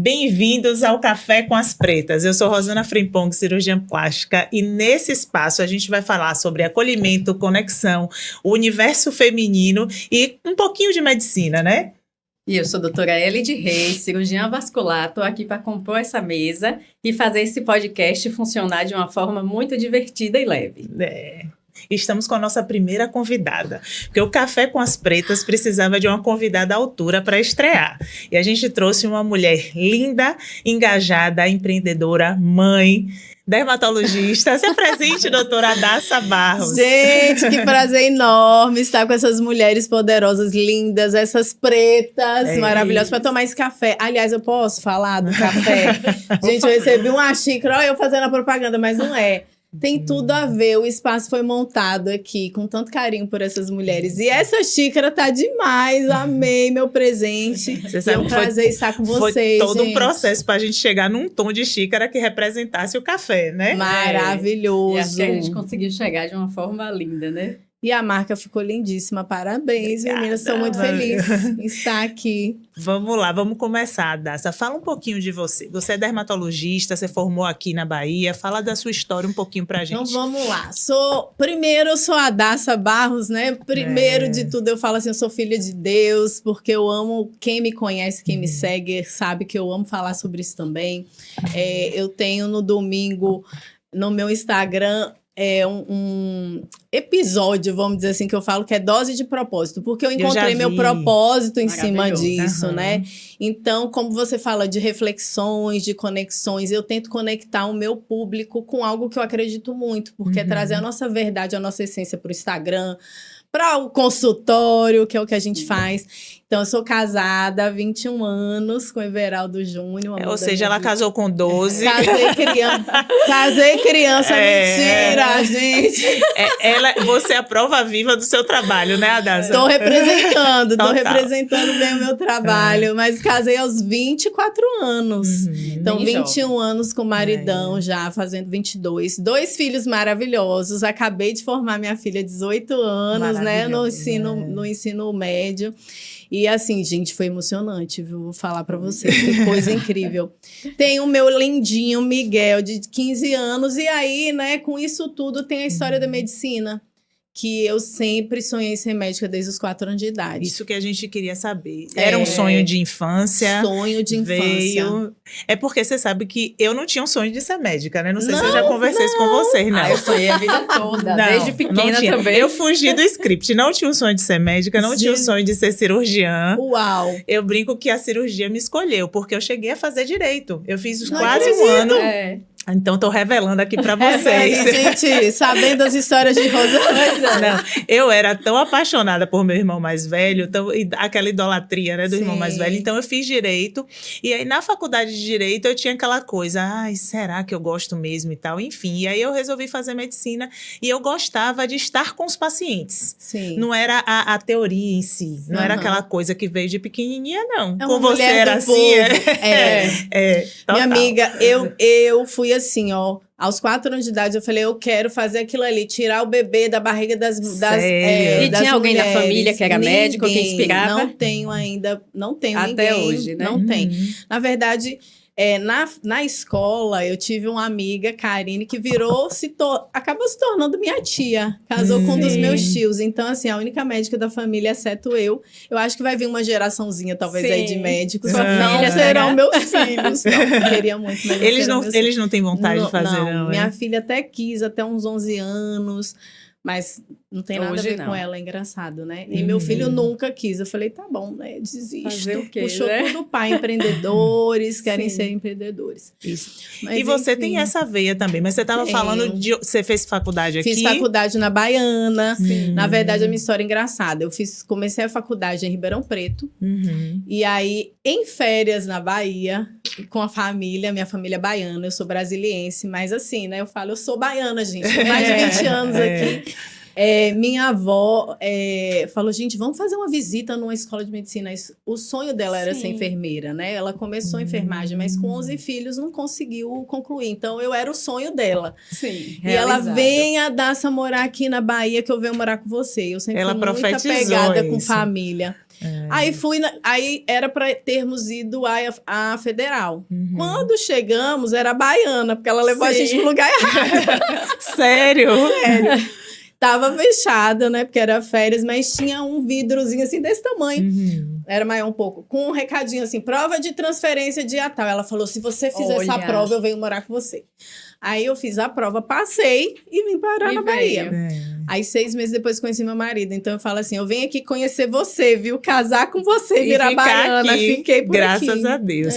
Bem-vindos ao Café com as Pretas. Eu sou Rosana Frimpong, cirurgiã plástica, e nesse espaço a gente vai falar sobre acolhimento, conexão, o universo feminino e um pouquinho de medicina, né? E eu sou a doutora Elide Reis, cirurgiã vascular, estou aqui para compor essa mesa e fazer esse podcast funcionar de uma forma muito divertida e leve. Estamos com a nossa primeira convidada, porque o Café com as Pretas precisava de uma convidada à altura para estrear. E a gente trouxe uma mulher linda, engajada, empreendedora, mãe, dermatologista. Se apresente, doutora Adassa Barros. Gente, que prazer enorme estar com essas mulheres poderosas, lindas, essas pretas maravilhosas, para tomar esse café. Aliás, eu posso falar do café? Gente, eu recebi uma xícara, olha eu fazendo a propaganda, mas não é. Tem tudo a ver, o espaço foi montado aqui com tanto carinho por essas mulheres. E essa xícara tá demais, amei meu presente. Você sabe é um prazer estar com vocês, foi todo gente. um processo para a gente chegar num tom de xícara que representasse o café, né? Maravilhoso. E acho que a gente conseguiu chegar de uma forma linda, né? E a marca ficou lindíssima. Parabéns, meninas. Estou muito feliz em estar aqui. Vamos lá, vamos começar, Adassa. Fala um pouquinho de você. Você é dermatologista, você formou aqui na Bahia. Fala da sua história um pouquinho pra gente. Então, vamos lá. Primeiro, eu sou a Adassa Barros, né? Primeiro de tudo, eu falo assim, eu sou filha de Deus, porque eu amo, quem me conhece, quem me segue, sabe que eu amo falar sobre isso também. Eu tenho no domingo, no meu Instagram, um episódio, vamos dizer assim, que eu falo que é dose de propósito, porque eu encontrei meu propósito em cima disso, né? Então, como você fala de reflexões, de conexões, eu tento conectar o meu público com algo que eu acredito muito, porque é trazer a nossa verdade, a nossa essência para o Instagram, para o consultório, que é o que a gente faz. Então, eu sou casada há 21 anos com o Everaldo Júnior. Ou seja, ela casou com 12. Casei criança, mentira, gente. Você é a prova viva do seu trabalho, né, Adassa? Estou representando bem o meu trabalho, mas casei aos 24 anos. Então, 21 anos com maridão já, fazendo 22. 2 filhos maravilhosos. Acabei de formar minha filha, 18 anos, né, no ensino médio. E assim, gente, foi emocionante, viu? Vou falar pra vocês, que coisa incrível. Tem o meu lindinho Miguel, de 15 anos, e aí, né, com isso tudo, tem a história da medicina, que eu sempre sonhei em ser médica desde os 4 anos de idade. Isso que a gente queria saber. Era um sonho de infância? Sonho de infância. É porque você sabe que eu não tinha um sonho de ser médica, né? Não sei se eu já conversei isso com vocês, não. Eu sonhei a vida toda, desde pequena também. Eu fugi do script, não tinha um sonho de ser médica, não tinha um sonho de ser cirurgiã. Uau! Eu brinco que a cirurgia me escolheu, porque eu cheguei a fazer direito. Eu fiz quase um ano. Então, tô revelando aqui pra vocês. Gente, sabendo as histórias de Rosana. Não, eu era tão apaixonada por meu irmão mais velho, aquela idolatria, né, do irmão mais velho. Então, eu fiz direito. E aí, na faculdade de direito, eu tinha aquela coisa, será que eu gosto mesmo e tal? Enfim, e aí eu resolvi fazer medicina. E eu gostava de estar com os pacientes. Sim. Não era a teoria em si. Não era aquela coisa que veio de pequenininha, não. É com você era assim? Minha amiga, eu fui assim, ó. Aos 4 anos de idade, eu falei, eu quero fazer aquilo ali, tirar o bebê da barriga das e das tinha alguém mulheres. da família que era médico, que inspirava? Não tenho ainda, não tenho até ninguém. Hoje, né? Não tem. Na verdade, na escola, eu tive uma amiga, Karine, que acabou se tornando minha tia. Casou com um dos meus tios. Então, assim, a única médica da família, exceto eu acho que vai vir uma geraçãozinha, talvez, aí de médicos. Não serão meus filhos. Não, queria muito, mas eles não têm vontade de fazer, não. Minha filha até quis, até uns 11 anos. Mas não tem nada a ver com ela, é engraçado, né? E meu filho nunca quis. Eu falei, tá bom, né? Desisto. Fazer o quê, Puxou né? tudo pai, empreendedores, querem ser empreendedores. Isso. Mas, e você enfim, tem essa veia também, mas você estava falando de... Você fez faculdade aqui? Fiz faculdade na Baiana. Na verdade, a minha história é engraçada. Comecei a faculdade em Ribeirão Preto. E aí, em férias na Bahia, com a família, minha família é baiana, eu sou brasiliense, mas assim, né? Eu falo, eu sou baiana, gente. Tem mais de 20 anos aqui. Minha avó falou, gente, vamos fazer uma visita numa escola de medicina. O sonho dela era ser enfermeira, né? Ela começou a enfermagem, mas com 11 filhos não conseguiu concluir. Então, eu era o sonho dela. Sim, e ela vem a Daça morar aqui na Bahia, que eu venho morar com você. Eu sempre fui muito apegada com família. Aí era para termos ido à Federal. Uhum. Quando chegamos, era a Baiana, porque ela levou a gente pro lugar errado. Sério? Sério. Tava fechada, né? Porque era férias, mas tinha um vidrozinho assim desse tamanho. Uhum. Era maior um pouco. Com um recadinho assim, prova de transferência de Natal. Ela falou, se você fizer essa prova, eu venho morar com você. Aí eu fiz a prova, passei e vim parar na Bahia. Aí 6 meses depois conheci meu marido. Então eu falo assim, eu venho aqui conhecer você, viu? Casar com você, virar baiana. Aqui, fiquei por graças aqui. a Deus.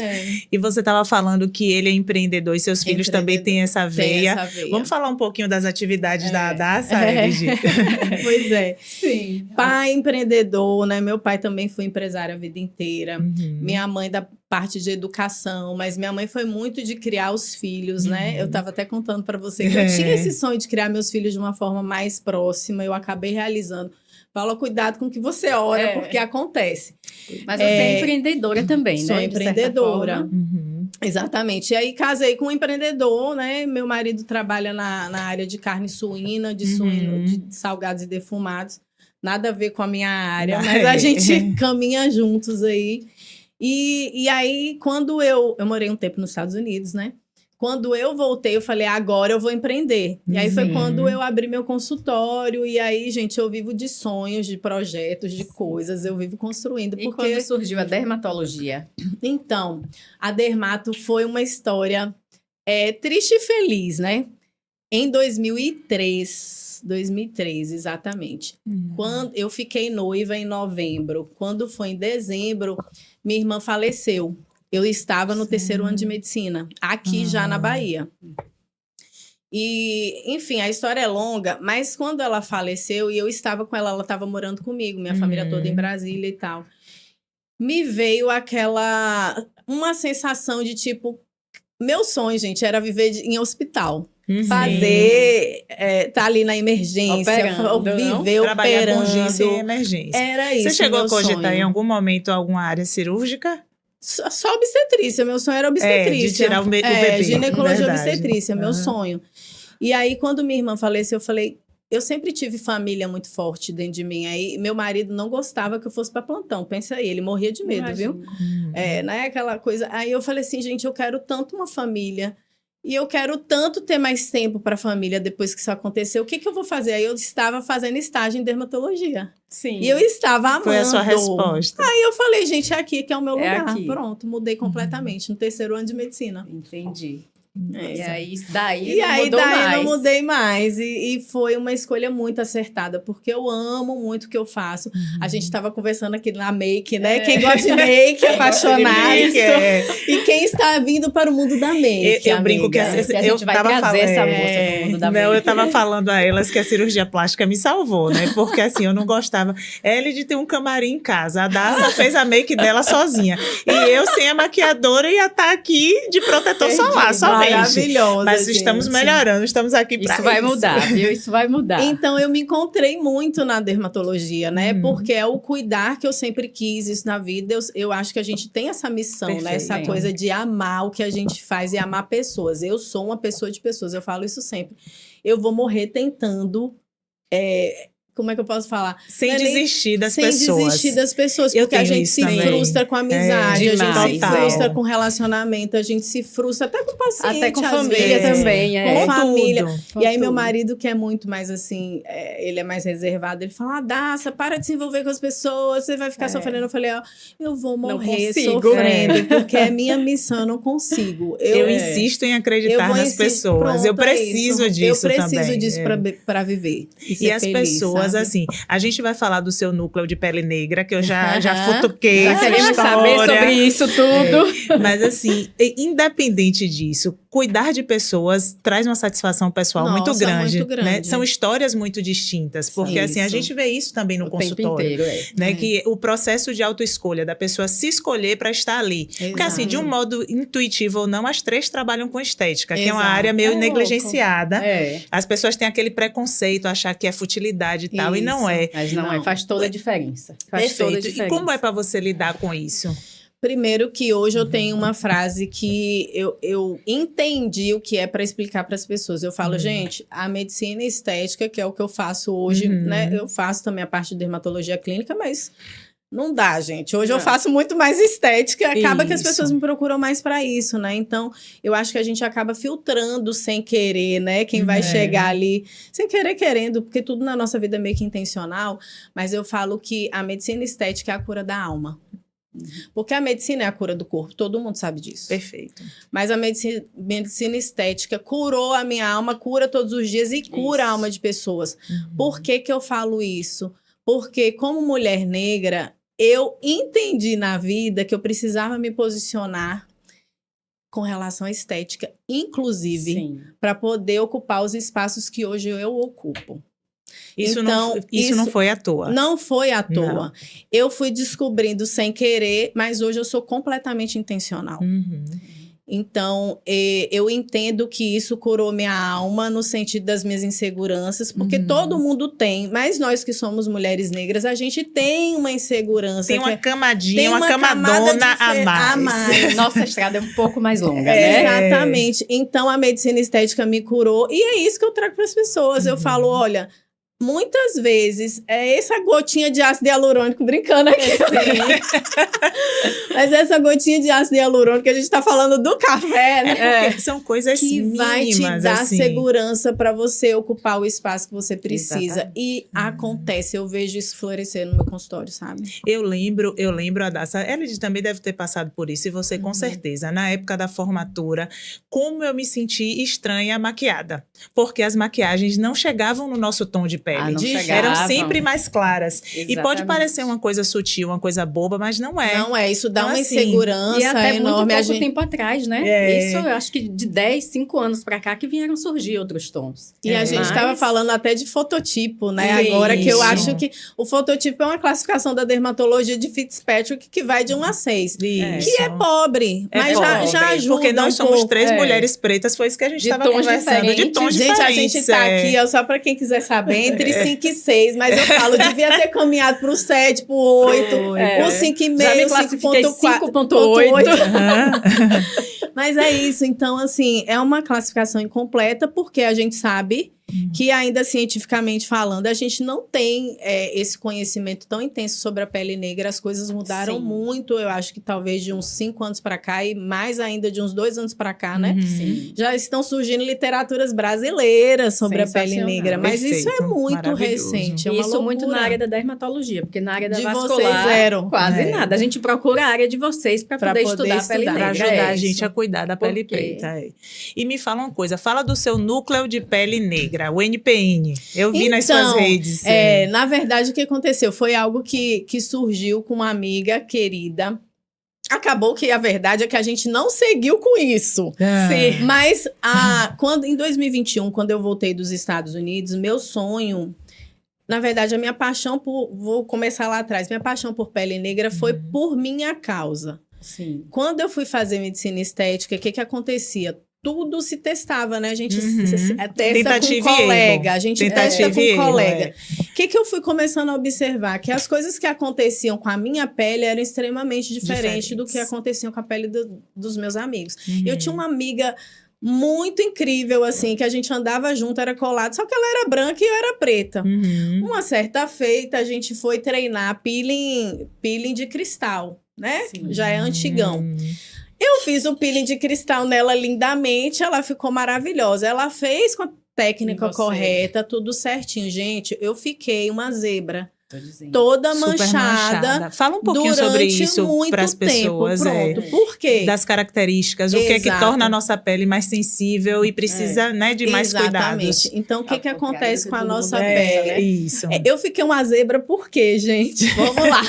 E você estava falando que ele é empreendedor e seus filhos também têm essa veia. Vamos falar um pouquinho das atividades da Adassa, Elide? Pois é. Sim. Pai empreendedor, né? Meu pai também foi empresário a vida inteira. Minha mãe da parte de educação, mas minha mãe foi muito de criar os filhos, né? Eu estava até contando para você que eu tinha esse sonho de criar meus filhos de uma forma mais próxima, eu acabei realizando. Fala, cuidado com o que você ora, porque acontece. Mas você é empreendedora também, né? Sou empreendedora. Exatamente. E aí casei com um empreendedor, né? Meu marido trabalha na área de carne suína, de salgados e defumados. Nada a ver com a minha área, mas a gente caminha juntos aí. E aí, quando eu morei um tempo nos Estados Unidos, né? Quando eu voltei, eu falei, agora eu vou empreender. E aí foi quando eu abri meu consultório. E aí, gente, eu vivo de sonhos, de projetos, de coisas. Eu vivo construindo. E quando surgiu a dermatologia? Então, a dermato foi uma história triste e feliz, né? Em 2003, exatamente. Quando eu fiquei noiva em novembro. Quando foi em dezembro, minha irmã faleceu. Eu estava no 3º ano de medicina, aqui já na Bahia. E, enfim, a história é longa, mas quando ela faleceu e eu estava com ela estava morando comigo, minha família toda em Brasília e tal. Me veio uma sensação de tipo, meu sonho, gente, era viver em hospital. Fazer, tá ali na emergência, viver trabalhar operando. com urgência e emergência. Era isso. Você chegou a cogitar sonho. em algum momento alguma área cirúrgica? Só obstetrícia, meu sonho era obstetrícia. De tirar o bebê. Ginecologia Verdade. obstetrícia, meu sonho. E aí, quando minha irmã faleceu, eu falei, eu sempre tive família muito forte dentro de mim. Aí, meu marido não gostava que eu fosse para plantão. Pensa aí, ele morria de medo, viu? Né? Aquela coisa. Aí eu falei assim, gente, eu quero tanto uma família. E eu quero tanto ter mais tempo para a família depois que isso aconteceu. O que eu vou fazer? Aí eu estava fazendo estágio em dermatologia. Sim. E eu estava amando. Foi a sua resposta. Aí eu falei, gente, é aqui que é o meu lugar. Aqui. Pronto, mudei completamente no 3º ano de medicina. Entendi. É, e aí, daí não mudei mais. E foi uma escolha muito acertada, porque eu amo muito o que eu faço. A gente estava conversando aqui na make, né? Quem gosta de make, apaixonado. E quem está vindo para o mundo da make. Eu brinco que a gente vai trazer essa moça pro mundo da make. Eu estava falando a elas que a cirurgia plástica me salvou, né? Porque assim, eu não gostava. Elide tem um camarim em casa. A Dassa fez a make dela sozinha. E eu, sem a maquiadora, ia estar aqui de protetor solar, somente. Maravilhosa, Mas gente. estamos melhorando, estamos aqui para isso. Isso vai mudar, viu? Isso vai mudar. Então, eu me encontrei muito na dermatologia, né? Porque é o cuidar que eu sempre quis, isso na vida. Eu acho que a gente tem essa missão, Perfeito, né? Essa coisa de amar o que a gente faz e amar pessoas. Eu sou uma pessoa de pessoas, eu falo isso sempre. Eu vou morrer tentando... como é que eu posso falar? Sem desistir das pessoas. Sem desistir das pessoas, porque a gente se frustra com amizade, a gente se frustra com relacionamento, a gente se frustra até com paciente, até com às família vezes, também, com família. Tudo. E aí meu marido, que é muito mais assim, ele é mais reservado, ele fala, Dassa, para de se envolver com as pessoas, você vai ficar sofrendo. Eu falei, eu vou morrer sofrendo, porque é minha missão, eu não consigo. Eu insisto em acreditar nas pessoas, pronto, eu preciso disso também. Eu preciso disso para viver. E as pessoas, assim, a gente vai falar do seu núcleo de pele negra, que eu já futuquei. Já queremos saber sobre isso tudo. Mas assim, independente disso, cuidar de pessoas traz uma satisfação pessoal muito grande. Né? São histórias muito distintas, porque assim, a gente vê isso também no consultório. Tempo inteiro, né? Que o processo de autoescolha, da pessoa se escolher para estar ali. Exato. Porque assim, de um modo intuitivo ou não, as 3 trabalham com estética, que é uma área meio negligenciada. As pessoas têm aquele preconceito, achar que é futilidade e tal, e não é. Mas não. Faz toda a diferença. Perfeito. E como é para você lidar com isso? Primeiro que hoje eu tenho uma frase que eu entendi o que é para explicar para as pessoas. Eu falo, gente, a medicina estética, que é o que eu faço hoje, né? Eu faço também a parte de dermatologia clínica, mas Não dá, gente. Hoje eu faço muito mais estética, acaba que as pessoas me procuram mais para isso, né? Então, eu acho que a gente acaba filtrando sem querer, né? Quem vai chegar ali, sem querer, querendo, porque tudo na nossa vida é meio que intencional, mas eu falo que a medicina estética é a cura da alma. Porque a medicina é a cura do corpo, todo mundo sabe disso. Perfeito. Mas a medicina estética curou a minha alma, cura todos os dias e cura a alma de pessoas. Por que que eu falo isso? Porque como mulher negra, eu entendi na vida que eu precisava me posicionar com relação à estética, inclusive, para poder ocupar os espaços que hoje eu ocupo. Isso Então, não foi à toa. Não foi à toa. Não. Eu fui descobrindo sem querer, mas hoje eu sou completamente intencional. Então, eu entendo que isso curou minha alma no sentido das minhas inseguranças, porque todo mundo tem, mas nós que somos mulheres negras, a gente tem uma insegurança. Tem uma camadinha, tem uma camadona a mais. Nossa estrada é um pouco mais longa, né? Exatamente. Então, a medicina estética me curou, e é isso que eu trago para as pessoas. Eu falo, olha, muitas vezes, é essa gotinha de ácido hialurônico, brincando aqui. Mas essa gotinha de ácido hialurônico, a gente tá falando do café, né? São coisas que mínimas, vai te dar assim. segurança para você ocupar o espaço que você precisa. Exatamente. E acontece, eu vejo isso florescer no meu consultório, sabe? Eu lembro, Adassa, ela também deve ter passado por isso, e você com certeza. Na época da formatura, como eu me senti estranha maquiada. Porque as maquiagens não chegavam no nosso tom de pele. Não Eram chegavam. sempre mais claras. E pode Exatamente. parecer uma coisa sutil, uma coisa boba, mas não é. Não é, isso dá Então, uma assim, insegurança E até muito enorme. pouco tempo atrás, né? Isso eu acho que de 10, 5 anos pra cá que vieram surgir outros tons. E a gente Mas- estava falando até de fototipo, né? Sim, Agora que eu isso. acho que o fototipo é uma classificação da dermatologia de Fitzpatrick que vai de 1 a 6. Isso. Que é pobre, É mas pobre, já ajuda porque nós um somos pouco. 3 mulheres pretas, foi isso que a gente De estava tons conversando, de diferentes. tons Gente, diferentes. a gente tá aqui, ó, só pra quem quiser saber, entre 5 e 6, mas eu falo, devia ter caminhado pro 7, pro 8, É. o 5,5, Já me classifiquei 5,4, 5,8. Mas é isso, então, assim, é uma classificação incompleta, porque a gente sabe que ainda cientificamente falando, a gente não tem esse conhecimento tão intenso sobre a pele negra, as coisas mudaram Sim. muito, eu acho que talvez de uns 5 anos para cá e mais ainda de uns 2 anos para cá, né? Sim. Já estão surgindo literaturas brasileiras sobre a pele Sensacional. negra, mas isso é Perfeito, muito maravilhoso. recente, é uma Isso muito loucura. na área da dermatologia, porque na área da De vascular, vocês, zero. quase É. nada. A gente procura a área de vocês para poder estudar a pele estudar. negra. Para ajudar a isso. gente a cuidar da pele Por quê? preta. E me fala uma coisa, fala do seu núcleo de pele negra, o NPN. Eu vi nas suas Então, redes. na verdade, o que aconteceu? Foi algo que surgiu com uma amiga querida. Acabou que a verdade é que a gente não seguiu com isso. Sim. Mas em 2021, quando eu voltei dos Estados Unidos, meu sonho, na verdade, a minha paixão vou começar lá atrás, minha paixão por pele negra foi por minha causa. Sim. Quando eu fui fazer medicina estética, o que acontecia? Tudo se testava, né? A gente testa Tentativa com e colega, erro. a gente Tentativa testa e com erro, colega. O que eu fui começando a observar? Que as coisas que aconteciam com a minha pele eram extremamente diferentes do que aconteciam com a pele dos meus amigos. Eu tinha uma amiga muito incrível, assim, que a gente andava junto, era colado, só que ela era branca e eu era preta. Uma certa feita, a gente foi treinar peeling de cristal, né? Sim. Já é antigão. Eu fiz o peeling de cristal nela lindamente, ela ficou maravilhosa. Ela fez com a técnica E você? correta, tudo certinho. Gente, eu fiquei uma zebra, Tô dizendo. toda Super manchada. Fala um pouquinho Durante sobre isso muito para as pessoas. tempo, pronto. Por quê? Das características, o que é que Exato. torna a nossa pele mais sensível e precisa, né, de mais cuidados. Então, o que Ao contrário acontece do com a que todo nossa mundo pele? pensa, né? Isso. Eu fiquei uma zebra por quê, gente? Vamos lá.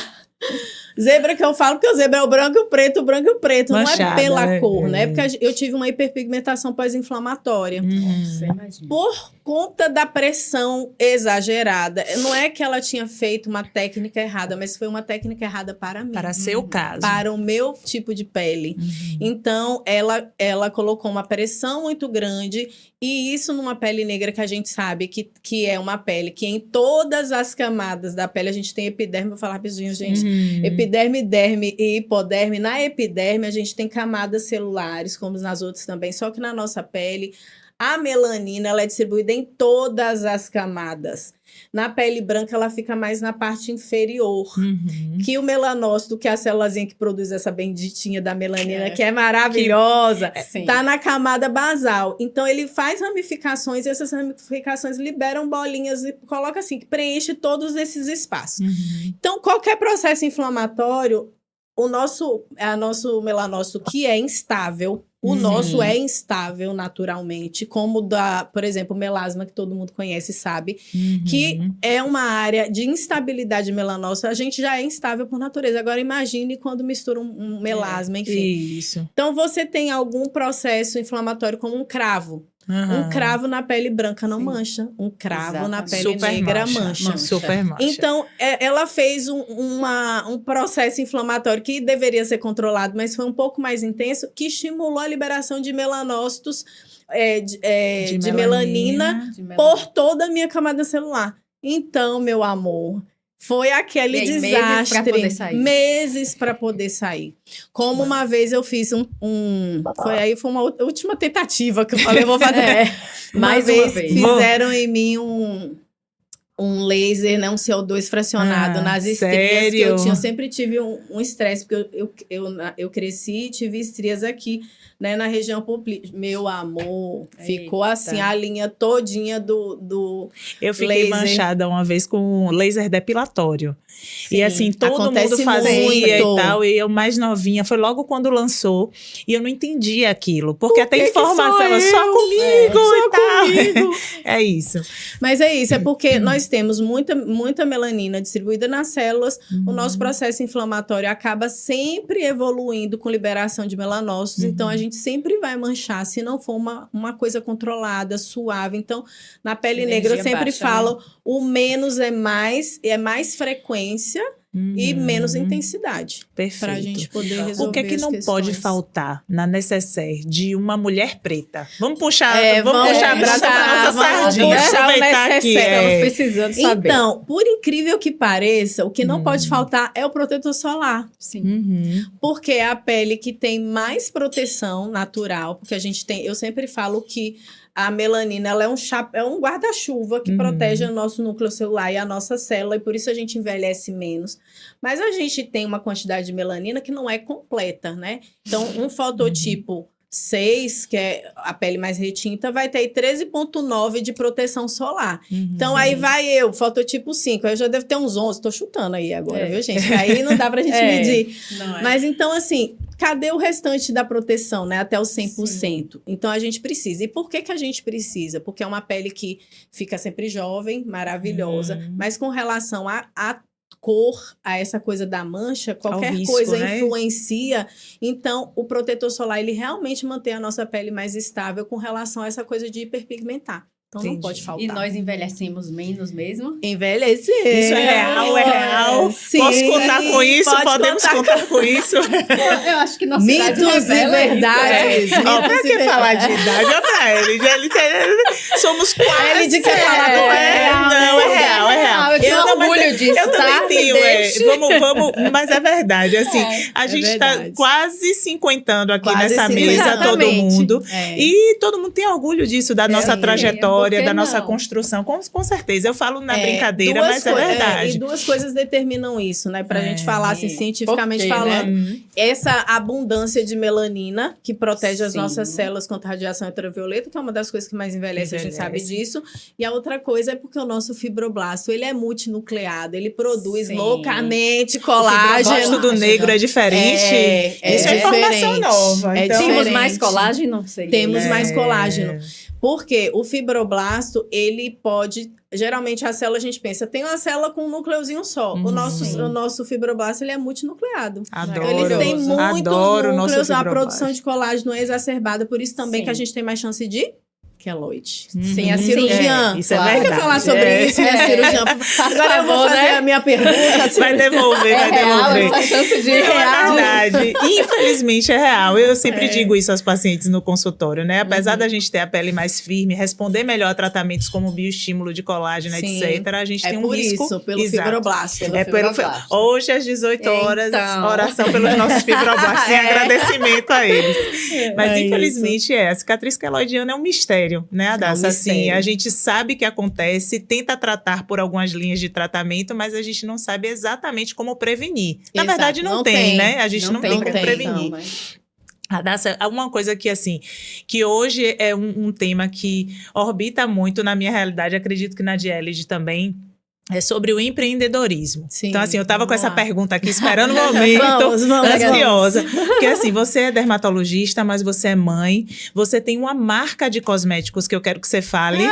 Zebra que eu falo, porque o zebra é o branco e o preto, não Manchada, é pela né? cor, né? Porque eu tive uma hiperpigmentação pós-inflamatória. Nossa, imagina. Por conta da pressão exagerada. Não é que ela tinha feito uma técnica errada, mas foi uma técnica errada para mim. Para seu caso. Para o meu tipo de pele. Então, ela colocou uma pressão muito grande, e isso numa pele negra que a gente sabe que é uma pele que em todas as camadas da pele a gente tem epiderme, vou falar rapidinho, gente. Epiderme, derme e hipoderme. Na epiderme a gente tem camadas celulares, como nas outras também, só que na nossa pele A melanina, ela é distribuída em todas as camadas. Na pele branca, ela fica mais na parte inferior. Que o melanócito, que é a célulazinha que produz essa benditinha da melanina, que é maravilhosa, tá na camada basal. Então, ele faz ramificações e essas ramificações liberam bolinhas e coloca assim, que preenche todos esses espaços. Então, qualquer processo inflamatório, o nosso melanócito que é instável, o nosso é instável naturalmente, como por exemplo, o melasma, que todo mundo conhece e sabe, que é uma área de instabilidade melanócita, a gente já é instável por natureza. Agora, imagine quando mistura um melasma, enfim. Isso. Então, você tem algum processo inflamatório como um cravo. Um cravo na pele branca não mancha. Um cravo na pele super negra mancha. Super mancha. Então, ela fez um processo inflamatório que deveria ser controlado, mas foi um pouco mais intenso, que estimulou a liberação de melanócitos, de melanina por toda a minha camada celular. Então, meu amor, foi aquele desastre. Meses para poder sair. Como uma vez eu fiz foi uma última tentativa que eu falei, eu vou fazer. Uma vez fizeram em mim um laser, né, um CO2 fracionado nas estrias, que eu sempre tive um estresse, porque eu cresci e tive estrias aqui, né, na região poplite. Meu amor, ficou assim a linha todinha do Eu fiquei laser. manchada uma vez com laser depilatório. Sim, e assim, todo mundo fazia e tal, e eu mais novinha, foi logo quando lançou, e eu não entendia aquilo, porque até informação, ela só comigo e tal. É isso. Mas é isso, é porque nós temos muita melanina distribuída nas células, o nosso processo inflamatório acaba sempre evoluindo com liberação de melanócitos, então a gente sempre vai manchar, se não for uma coisa controlada, suave. Então, na pele negra eu sempre falo, o menos é mais frequência e menos intensidade. Perfeito. Pra gente poder resolver. O que é que as não questões. pode faltar na necessaire de uma mulher preta? Vamos puxar, vamos puxar a brasa pra nossa sardinha. Aproveitar aqui. Estamos precisando saber. Então, por incrível que pareça, o que não pode faltar é o protetor solar. Sim. Porque é a pele que tem mais proteção natural, porque a gente tem, eu sempre falo que a melanina, ela é um guarda-chuva que protege o nosso núcleo celular e a nossa célula, e por isso a gente envelhece menos. Mas a gente tem uma quantidade de melanina que não é completa, né? Então, um fototipo 6, que é a pele mais retinta, vai ter 13,9 de proteção solar. Então, aí vai fototipo 5. Eu já devo ter uns 11, tô chutando aí agora, viu, gente? Aí não dá pra gente medir. Mas, então, assim, cadê o restante da proteção, né? Até os 100%. Sim. Então, a gente precisa. E por que a gente precisa? Porque é uma pele que fica sempre jovem, maravilhosa, mas com relação a cor, a essa coisa da mancha, qualquer risco, coisa influencia. Então, o protetor solar, ele realmente mantém a nossa pele mais estável com relação a essa coisa de hiperpigmentar. Então, não pode faltar. E nós envelhecemos menos mesmo? Envelhecer. Isso é real. Sim, posso contar com isso? Podemos contar com isso? Eu acho que nossa mitos e verdades. Pra que falar de idade? Olha pra ele. Somos quase... Ele quer falar com ela. Não, é real. Eu tenho orgulho disso, eu também tenho, vamos... Mas é verdade, assim, a gente tá quase 50 aqui nessa mesa, todo mundo. E todo mundo tem orgulho disso, da nossa trajetória, da nossa construção, com certeza. Eu falo na brincadeira, mas é verdade. E duas coisas determinam isso, né? Pra gente falar assim, cientificamente falando. Essa abundância de melanina, que protege as nossas células contra a radiação ultravioleta, que é uma das coisas que mais envelhece, a gente sabe disso. E a outra coisa é porque o nosso fibroblasto, ele é multinucleado, ele produz loucamente colágeno. O do negro é diferente? Isso é informação nova. Então, temos mais colágeno? Não sei. Temos mais colágeno. Porque o fibroblasto, ele pode... Geralmente, a célula, a gente pensa, tem uma célula com um núcleozinho só. O nosso fibroblasto, ele é multinucleado. Adoro. Ele tem muitos núcleos, a fibroblasto. produção de colágeno é exacerbada. Por isso também que a gente tem mais chance de queloide. Sim, a cirurgiã. Isso é verdade. Quer falar sobre isso, minha cirurgiã? Agora eu vou fazer a minha pergunta. Vai devolver. Essa chance de real. É verdade. Infelizmente é real. Eu sempre digo isso aos pacientes no consultório, né? Apesar da gente ter a pele mais firme, responder melhor a tratamentos como bioestímulo de colágeno, etc., a gente tem um risco. Por isso, pelo fibroblasto. Hoje, às 18 horas, oração pelos nossos fibroblastos. Em agradecimento a eles. Mas, infelizmente, a cicatriz queloidiana é um mistério. mistério, né, Adassa? É um Assim, mistério. a gente sabe que acontece, tenta tratar por algumas linhas de tratamento, mas a gente não sabe exatamente como prevenir. Na Exato, verdade, não não tem, tem. né? A gente não tem como prevenção, prevenir. né? Adassa, alguma coisa que, assim, que hoje é um tema que orbita muito na minha realidade, acredito que na Dielide também, é sobre o empreendedorismo. Sim, Então, assim, eu estava com vamos essa lá. pergunta aqui, esperando o momento, Vamos, ansiosa. Porque, assim, você é dermatologista, mas você é mãe, você tem uma marca de cosméticos que eu quero que você fale.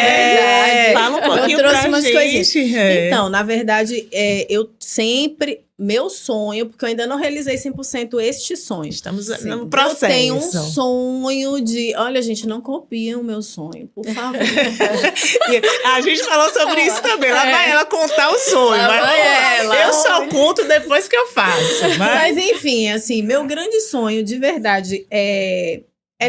verdade. Fala um pouquinho Eu trouxe pra umas gente. coisinhas. É. Então, na verdade, eu sempre... Meu sonho, porque eu ainda não realizei 100% este sonho. Estamos Sim. no processo. Eu tenho um sonho de... Olha, gente, não copiem o meu sonho, por favor. E a gente falou sobre isso também. Lá vai ela contar o sonho. Lá Mas vai ela. eu só conto depois que eu faço. Mas, enfim, assim, meu grande sonho, de verdade, é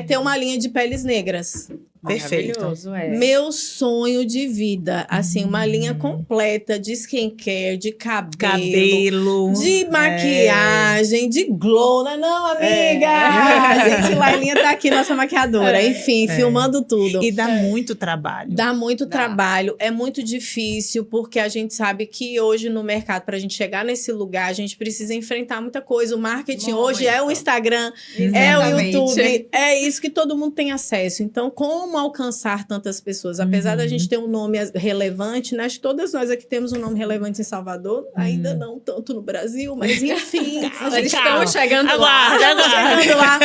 ter uma linha de peles negras. Perfeito. Maravilhoso, é. Meu sonho de vida, assim, uma linha completa de skincare, de cabelo, de maquiagem, de glow, né? Não, amiga! A gente, Lailinha tá aqui, nossa maquiadora. Enfim, filmando tudo. E dá muito trabalho. Dá muito Dá. trabalho, é muito difícil, porque a gente sabe que hoje no mercado, pra gente chegar nesse lugar, a gente precisa enfrentar muita coisa. O marketing hoje é o Muito. Instagram, é Exatamente. o YouTube, é isso que todo mundo tem acesso. Então, como alcançar tantas pessoas? Apesar da gente ter um nome relevante, né? Acho que todas nós aqui temos um nome relevante em Salvador, ainda não tanto no Brasil, mas enfim. Nós estamos chegando lá. Aguarda. Chegando lá.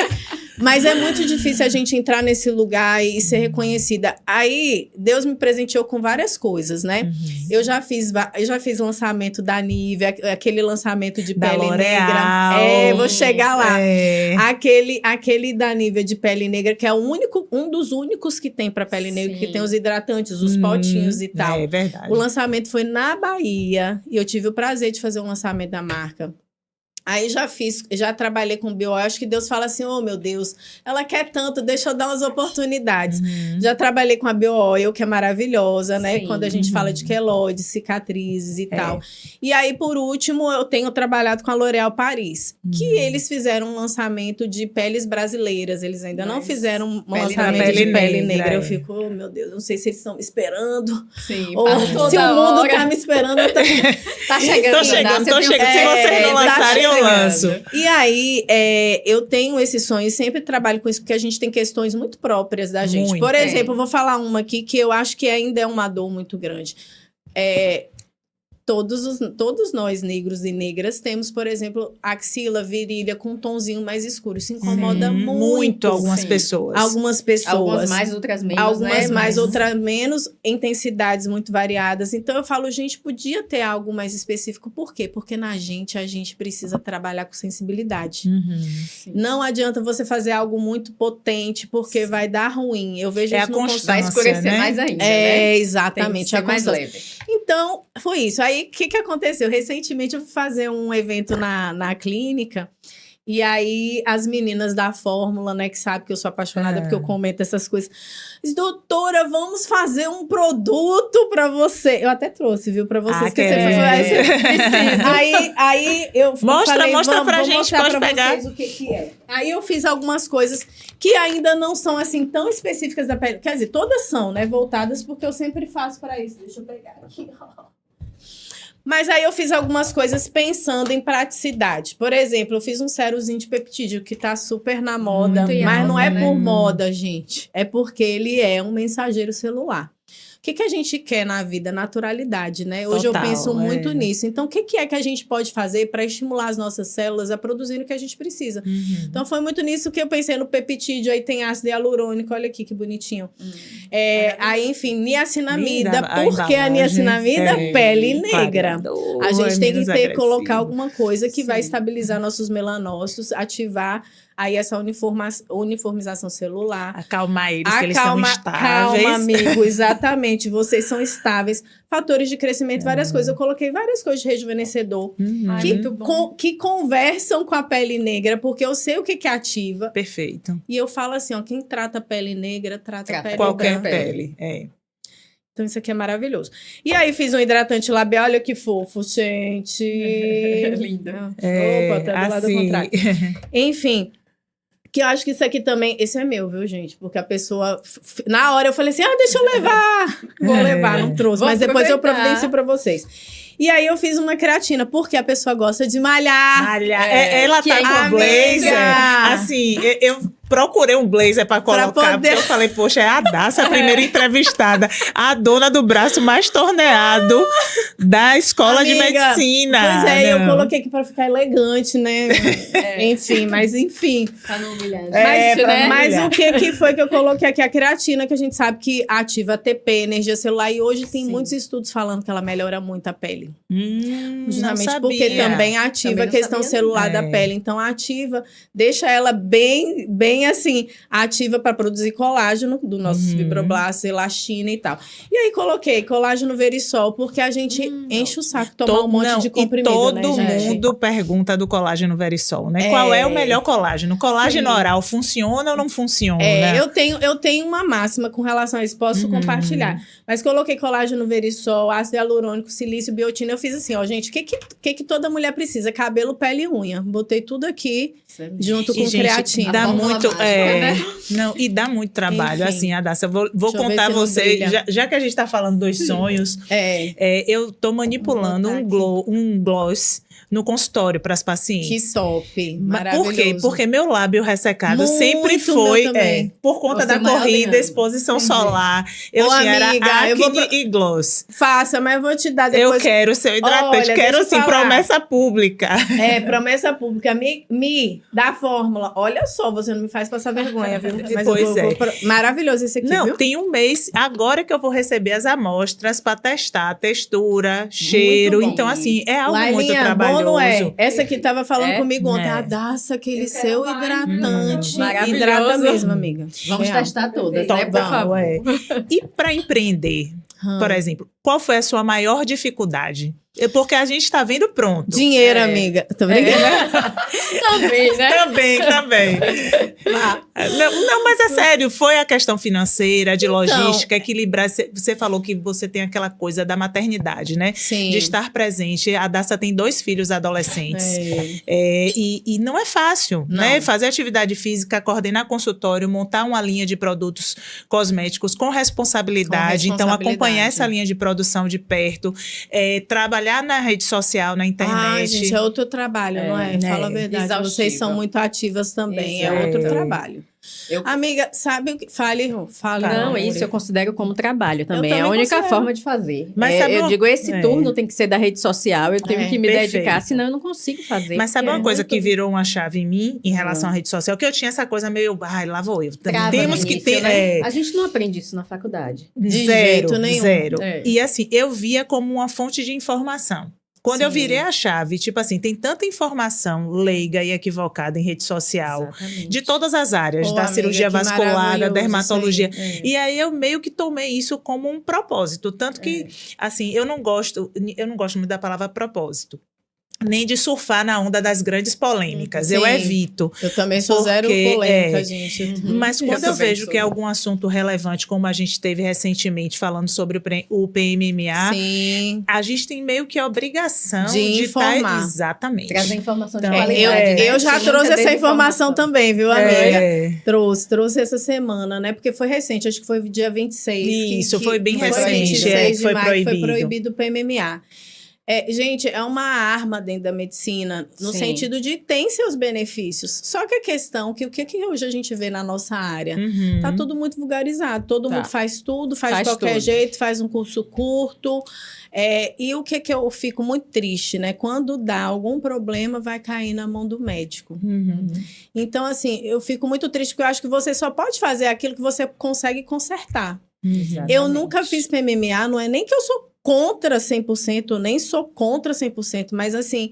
Mas é muito difícil a gente entrar nesse lugar e ser reconhecida. Aí, Deus me presenteou com várias coisas, né? Eu já fiz lançamento da Nivea, aquele lançamento de Da pele L'Oréal. negra. Vou chegar lá. É. Aquele da Nivea de pele negra, que é um dos únicos que tem para pele negra, Sim. que tem os hidratantes, os potinhos e tal. É verdade. O lançamento foi na Bahia e eu tive o prazer de fazer o lançamento da marca. Aí já trabalhei com BO. Acho que Deus fala assim: oh meu Deus, ela quer tanto, deixa eu dar umas oportunidades. Já trabalhei com a BO, que é maravilhosa, né? Sim. Quando a gente fala de queloide, cicatrizes e tal. E aí, por último, eu tenho trabalhado com a L'Oréal Paris, que eles fizeram um lançamento de peles brasileiras. Eles ainda não Mas fizeram um pele lançamento negra. de pele negra. Negra, Eu é. fico, oh meu Deus, não sei se eles estão me esperando. Sim, Ou passa se toda o mundo hora. tá me esperando, eu tô... Tá chegando. Tô chegando. Se vocês não tá lançarem, eu lanço. E aí, eu tenho esse sonho e sempre trabalho com isso, porque a gente tem questões muito próprias da gente. Muito. Por exemplo, eu vou falar uma aqui que eu acho que ainda é uma dor muito grande. Todos nós, negros e negras, temos, por exemplo, axila, virilha com um tonzinho mais escuro. Isso incomoda muito algumas Sim. pessoas. algumas pessoas. Algumas mais, outras menos, Algumas né? mais, Mas- outras menos, intensidades muito variadas. Então eu falo, gente, podia ter algo mais específico. Por quê? Porque a gente precisa trabalhar com sensibilidade. Sim. Não adianta você fazer algo muito potente, porque vai dar ruim. Eu vejo É isso a no constância, Vai consultório. escurecer né? mais ainda, né? Tem Exatamente. que A ser mais constância. leve. Então, foi isso. Aí, o que aconteceu? Recentemente, eu fui fazer um evento na clínica. E aí, as meninas da Fórmula, né, que sabem que eu sou apaixonada porque eu comento essas coisas. Diz, doutora, vamos fazer um produto pra você. Eu até trouxe, viu, pra vocês. Que você aí eu falei, Mostra pra vou gente, mostrar pode pra pegar. vocês o que é. Aí eu fiz algumas coisas que ainda não são, assim, tão específicas da pele. Quer dizer, todas são, né, voltadas, porque eu sempre faço pra isso. Deixa eu pegar aqui, ó. Mas aí eu fiz algumas coisas pensando em praticidade. Por exemplo, eu fiz um sérozinho de peptídeo que tá super na moda, Muito em mas não alta, é né? por moda, gente. É porque ele é um mensageiro celular. O que a gente quer na vida? Naturalidade, né? Hoje Total, eu penso muito é. nisso. Então, o que é que a gente pode fazer para estimular as nossas células a produzir o que a gente precisa? Então, foi muito nisso que eu pensei no peptídeo. Aí tem ácido hialurônico, olha aqui que bonitinho. Aí, enfim, niacinamida. Linda a Por que a embalagem. niacinamida? Pele negra. Clareador, A gente tem que menos ter, agressivo. colocar alguma coisa que vai Sim. estabilizar nossos melanócitos, ativar aí essa uniformização celular. Acalmar eles, que eles são estáveis. Calma, amigo, exatamente. Vocês são estáveis. Fatores de crescimento, várias coisas. Eu coloquei várias coisas de rejuvenescedor Ai, que, muito bom. que conversam com a pele negra, porque eu sei o que ativa. Perfeito. E eu falo assim, ó, quem trata a pele negra, trata a Trata pele Qualquer branca. pele. É. Então, isso aqui é maravilhoso. E aí, fiz um hidratante labial. Olha que fofo, gente. Linda. Opa, tá do lado assim, contrário. Enfim, Que eu acho que isso aqui também... Esse é meu, viu, gente? Porque a pessoa... Na hora eu falei assim, deixa eu levar. Vou levar, não trouxe. Vou mas depois eu aproveitar. providencio pra vocês. E aí eu fiz uma creatina, porque a pessoa gosta de malhar. Malhar. Ela que tá é com amiga. blazer. Assim, eu procurei um blazer pra colocar, poder- porque eu falei, poxa, é a Daça, a primeira entrevistada. A dona do braço mais torneado da escola de Amiga, medicina. Pois é, eu Não. coloquei aqui pra ficar elegante, né? Enfim. Pra não humilhar. É, pra não Mas humilhar. o que foi que eu coloquei aqui? A creatina, que a gente sabe que ativa ATP, energia celular. E hoje tem Sim. muitos estudos falando que ela melhora muito a pele. Não Justamente sabia. porque também ativa Também a não questão sabia, celular não. da pele. Então, ativa, deixa ela bem assim, ativa para produzir colágeno do nossos fibroblastos, elastina e tal. E aí, coloquei colágeno verisol, porque a gente enche o saco de tomar um monte de comprimido, E todo né, gente? mundo pergunta do colágeno verisol, né? Qual é o melhor colágeno? Colágeno Sim. oral funciona ou não funciona? Eu tenho uma máxima com relação a isso, posso compartilhar. Mas coloquei colágeno verisol, ácido hialurônico, silício, biotina. Eu fiz assim, ó, gente, o que toda mulher precisa? Cabelo, pele e unha. Botei tudo aqui junto com E, gente, creatina. dá A fórmula muito, mágica, né? Não, e dá muito trabalho. Enfim. Assim, Adassa, vou Deixa eu ver contar se não você, brilha. já que a gente tá falando dos sonhos, eu tô manipulando Vou botar um gloss no consultório para as pacientes. Que top, Mas maravilhoso. por quê? Porque meu lábio ressecado Muito sempre meu foi também. por conta Você da maior corrida, ganhando. exposição solar. Eu Ô, tinha amiga, era eu vou acne e gloss. Faça, mas eu vou te dar Eu depois. quero ser hidratante, Olha, quero deixa eu assim, falar. promessa pública. Promessa pública. Me dá a fórmula. Olha só, você não me faz passar vergonha, viu? Mas Pois é. Maravilhoso esse aqui, Não, viu? tem um mês agora que eu vou receber as amostras para testar a textura, cheiro. bom. Então, assim, é algo muito Lailinha, trabalhoso. bom, não é? Essa aqui tava falando É? comigo ontem. É. A Daça, aquele Eu quero seu mais. hidratante. Maravilhoso. Hidrata mesmo, amiga. Vamos Real. testar todas, Então, né? Por vamos, favor. E para empreender, por exemplo, qual foi a sua maior dificuldade? Porque a gente está vendo pronto. Dinheiro, amiga. Tô brincando. Também, né? Também. Não, mas é sério, foi a questão financeira, de logística, equilibrar. Você falou que você tem aquela coisa da maternidade, né? Sim. De estar presente. A Daça tem 2 filhos adolescentes. É. E não é fácil, Não. né? Fazer atividade física, coordenar consultório, montar uma linha de produtos cosméticos com responsabilidade. Então, acompanhar essa linha de produção de perto, trabalhar na rede social, na internet. Ah, gente, é outro trabalho, não é? Fala a verdade. Exaustivo. Vocês são muito ativas também. Exato. É outro trabalho. Eu- Amiga, sabe o que... Fale. Não, amor. isso eu considero como trabalho também. também É a única considero. forma de fazer. Mas sabe eu uma- digo, esse É. turno tem que ser da rede social, eu tenho que me perfeito. dedicar, senão eu não consigo fazer. Mas sabe porque uma é coisa muito- que virou uma chave em mim em relação à rede social? Que eu tinha essa coisa meio, lá vou eu. Trava Temos no que início, ter. né? A gente não aprende isso na faculdade. De Zero, jeito nenhum. zero. É. E assim, eu via como uma fonte de informação. Quando eu Sim. virei a chave, tipo assim, tem tanta informação leiga e equivocada em rede social, Exatamente. de todas as áreas, Pô, da amiga, cirurgia que vascular, da maravilhoso dermatologia. isso aí. E aí eu meio que tomei isso como um propósito. Tanto que, assim, eu não gosto muito da palavra propósito. Nem de surfar na onda das grandes polêmicas. Eu Sim. evito. Eu também sou zero Porque, polêmica, é, gente. Mas Eu quando eu também vejo sou. que é algum assunto relevante, como a gente teve recentemente falando sobre o PMMA, Sim. a gente tem meio que a obrigação De de informar. Exatamente. Trazer informação de Então, qualidade. né? Eu já Sem trouxe muita essa informação desinformação. também, viu, amiga? É. Trouxe essa semana, né? Porque foi recente, acho que foi dia 26. Isso, foi bem foi recente, 26 de foi maio, que foi proibido. proibido o PMMA. Gente, é uma arma dentro da medicina, no Sim. sentido de tem seus benefícios. Só que a questão, que o que hoje a gente vê na nossa área? Uhum. Tá tudo muito vulgarizado. Todo Tá. mundo faz tudo, faz de Faz qualquer tudo. jeito, faz um curso curto. E o que eu fico muito triste, né? Quando dá algum problema, vai cair na mão do médico. Uhum. Então, assim, eu fico muito triste, porque eu acho que você só pode fazer aquilo que você consegue consertar. Uhum. Eu nunca fiz PMMA, não é nem que eu sou contra 100%, eu nem sou contra 100%, mas assim,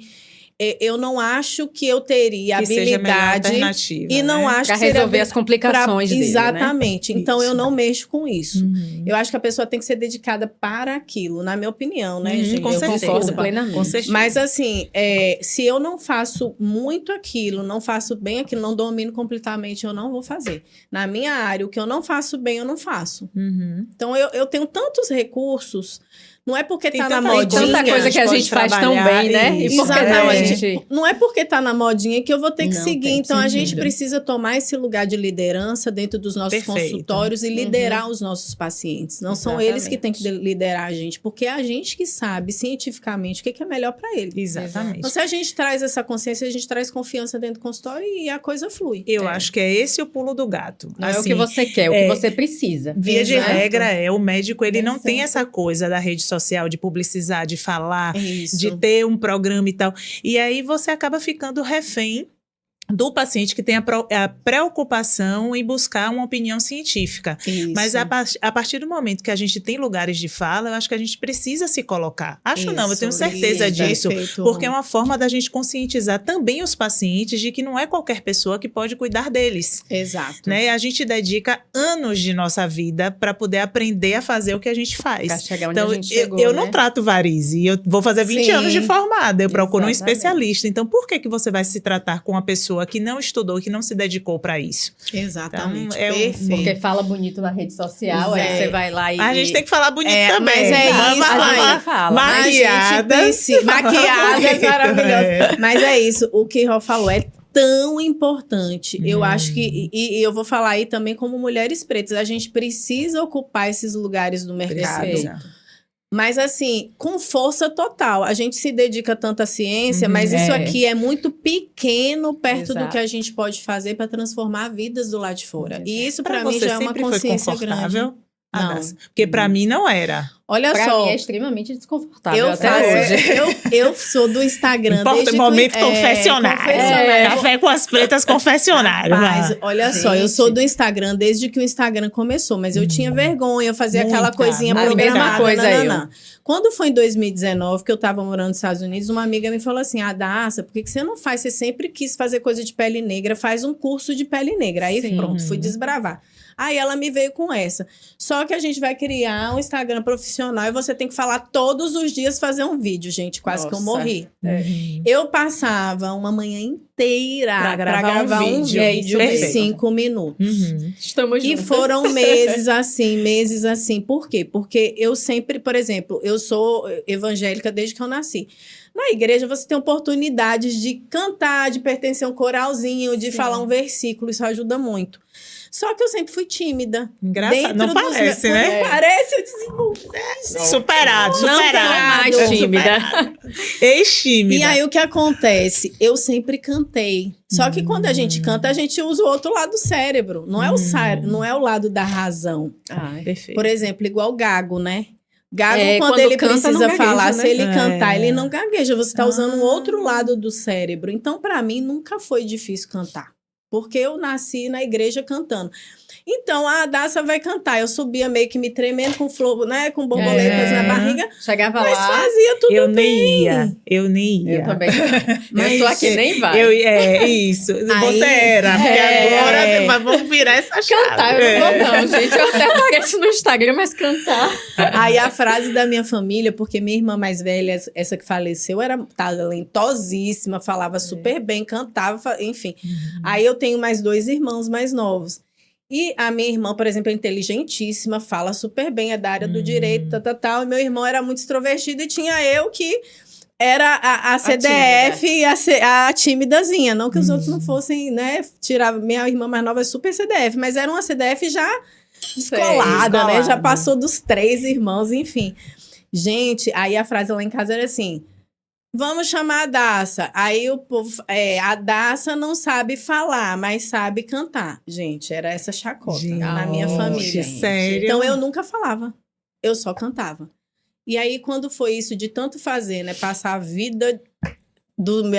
eu não acho que eu teria Que seja a melhor habilidade alternativa, e não né? acho Pra que seria resolver as complicações dele, né? Exatamente. Então, eu Isso. não mexo com isso. Uhum. Eu acho que a pessoa tem que ser dedicada para aquilo, na minha opinião, né, Uhum, gente? com Eu certeza. concordo plenamente. Com certeza. Mas assim, se eu não faço muito aquilo, não faço bem aquilo, não domino completamente, eu não vou fazer. Na minha área, o que eu não faço bem, eu não faço. Uhum. Então, eu tenho tantos recursos Não é porque Tem tá na tanta modinha. Tanta coisa que a pode gente faz tão trabalhar, bem, né? E por que não a Exatamente. gente... Não é porque tá na modinha que eu vou ter que Não, seguir. tem Então, a gente sentido. precisa tomar esse lugar de liderança dentro dos nossos Perfeito. consultórios e liderar os nossos pacientes. Não são eles que têm que liderar a gente, porque é a gente que sabe cientificamente o que é melhor para ele. Exatamente. Então, se a gente traz essa consciência, a gente traz confiança dentro do consultório e a coisa flui. Eu acho que é esse o pulo do gato. Não é o que você quer, é o que você precisa. Via de Exato. regra, o médico, ele não tem Exato. essa coisa da rede social, de publicizar, de falar, Isso. de ter um programa e tal. E aí você acaba ficando refém do paciente que tem a preocupação em buscar uma opinião científica. Isso. Mas a partir do momento que a gente tem lugares de fala, eu acho que a gente precisa se colocar. Não, eu tenho certeza disso. Perfeito. Porque é uma forma da gente conscientizar também os pacientes de que não é qualquer pessoa que pode cuidar deles. Exato. Né? A gente dedica anos de nossa vida para poder aprender a fazer o que a gente Pra faz. chegar onde Então, a gente chegou, eu né? não trato varize. Eu vou fazer 20 Sim. anos de formada. Eu procuro um Exatamente. especialista. Então, por que você vai se tratar com uma pessoa que não estudou, que não se dedicou para isso? Exatamente. Então, Perfeito. Porque fala bonito na rede social, aí É. você vai lá e... A gente tem que falar bonito É, também. mas é Vamos isso, lá. a gente fala. Maquiadas. Maquiadas maravilhosas. É. Mas é isso, o que Ró falou é tão importante. Eu acho que, e eu vou falar aí também como mulheres pretas, a gente precisa ocupar esses lugares do mercado. Precisa. Mas assim, com força total. A gente se dedica tanto à ciência, Uhum. mas isso É. aqui é muito pequeno perto do Exato. que a gente pode fazer para transformar vidas do lado de fora. E isso Pra para mim você já é uma sempre foi consciência grande. confortável? Não. Adassa? Porque para mim não era. Olha Pra só, mim é extremamente desconfortável eu até faço, hoje. eu sou do Instagram Importa desde o momento que, confessionário. confessionário. Café com as pretas confessionário. Mas vai. olha só, eu Gente. sou do Instagram desde que o Instagram começou, mas eu tinha vergonha, eu fazia aquela Muita, coisinha muita. programada. A mesma coisa nananã. Quando foi em 2019, que eu tava morando nos Estados Unidos, uma amiga me falou assim: Adassa, por que você não faz? Você sempre quis fazer coisa de pele negra, faz um curso de pele negra. Aí Sim. pronto, fui desbravar. Aí ela me veio com essa. Só que a gente vai criar um Instagram profissional e você tem que falar todos os dias, fazer um vídeo, gente. Quase que eu Nossa. morri. Uhum. Eu passava uma manhã inteira Pra pra gravar gravar um um vídeo. vídeo de Perfeito. 5 minutos. Uhum. Estamos E juntas. foram meses assim. Por quê? Porque eu sempre, por exemplo, eu sou evangélica desde que eu nasci. Na igreja você tem oportunidades de cantar, de pertencer a um coralzinho, de Sim. falar um versículo, isso ajuda muito. Só que eu sempre fui tímida. Engraçado. Não dos parece, meus- né? Não parece, eu desenvolvi. Superado, Não superado. sou mais tímida. Ex-tímida. E aí, o que acontece? Eu sempre cantei. Só que quando a gente canta, a gente usa o outro lado do cérebro. Não é não é o lado da razão. Ai. Perfeito. Por exemplo, igual o Gago, né? Gago, É, quando quando ele canta, precisa não gagueja, falar, né? se ele É. cantar, ele não gagueja. Você está usando o Ah. outro lado do cérebro. Então, para mim, nunca foi difícil cantar. Porque eu nasci na igreja cantando. Então, a Adassa vai cantar. Eu subia meio que me tremendo com flor, né? Com borboletas É. na barriga. Chegava Mas lá, fazia tudo Eu bem. nem ia. Eu nem ia. eu também. Mas, eu sou aqui, nem vai. Isso. Aí- Você era. Porque É. agora mas vamos virar essa chave. Cantar, eu não vou não, gente. Eu até apareço no Instagram, mas cantar... Aí a frase da minha família, porque minha irmã mais velha, essa que faleceu, era talentosíssima, falava super bem, cantava, enfim. Aí eu tenho mais 2 irmãos mais novos. E a minha irmã, por exemplo, é inteligentíssima, fala super bem, é da área do direito, tal. E meu irmão era muito extrovertido e tinha eu que era a CDF e a timidazinha. Não que os outros não fossem, né? Minha irmã mais nova é super CDF, mas era uma CDF já descolada, né? Já passou dos 3 irmãos, enfim. Gente, aí a frase lá em casa era assim: vamos chamar a Daça. Aí o povo, a Daça não sabe falar, mas sabe cantar. Gente, era essa chacota na minha Gente, família. sério? Então eu nunca falava, eu só cantava. E aí quando foi isso de tanto fazer, né, passar a vida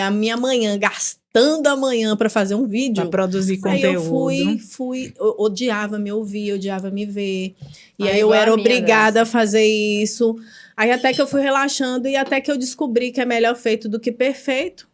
a minha manhã, gastando a manhã para fazer um vídeo. Pra produzir Aí conteúdo. eu odiava me ouvir, odiava me ver. E Ah, aí eu igual era a minha, obrigada a fazer isso. Aí até que eu fui relaxando e até que eu descobri que é melhor feito do que perfeito.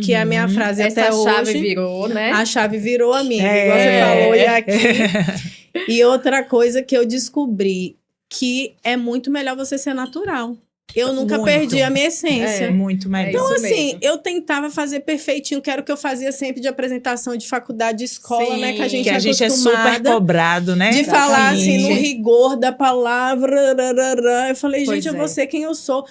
Que é a minha frase Essa até chave hoje. virou, né? A chave virou amiga, É. igual você falou. E aqui. E outra coisa que eu descobri, que é muito melhor você ser natural. eu nunca Muito. perdi a minha essência. Muito melhor. Então, isso assim, mesmo. eu tentava fazer perfeitinho, que era o que eu fazia sempre de apresentação de faculdade, de escola, Sim, né? Que a gente que a gente é super acostumada cobrado, né? de falar assim, no Exatamente. rigor da palavra. Rarará. Eu falei, Pois gente, eu é. vou ser quem eu sou.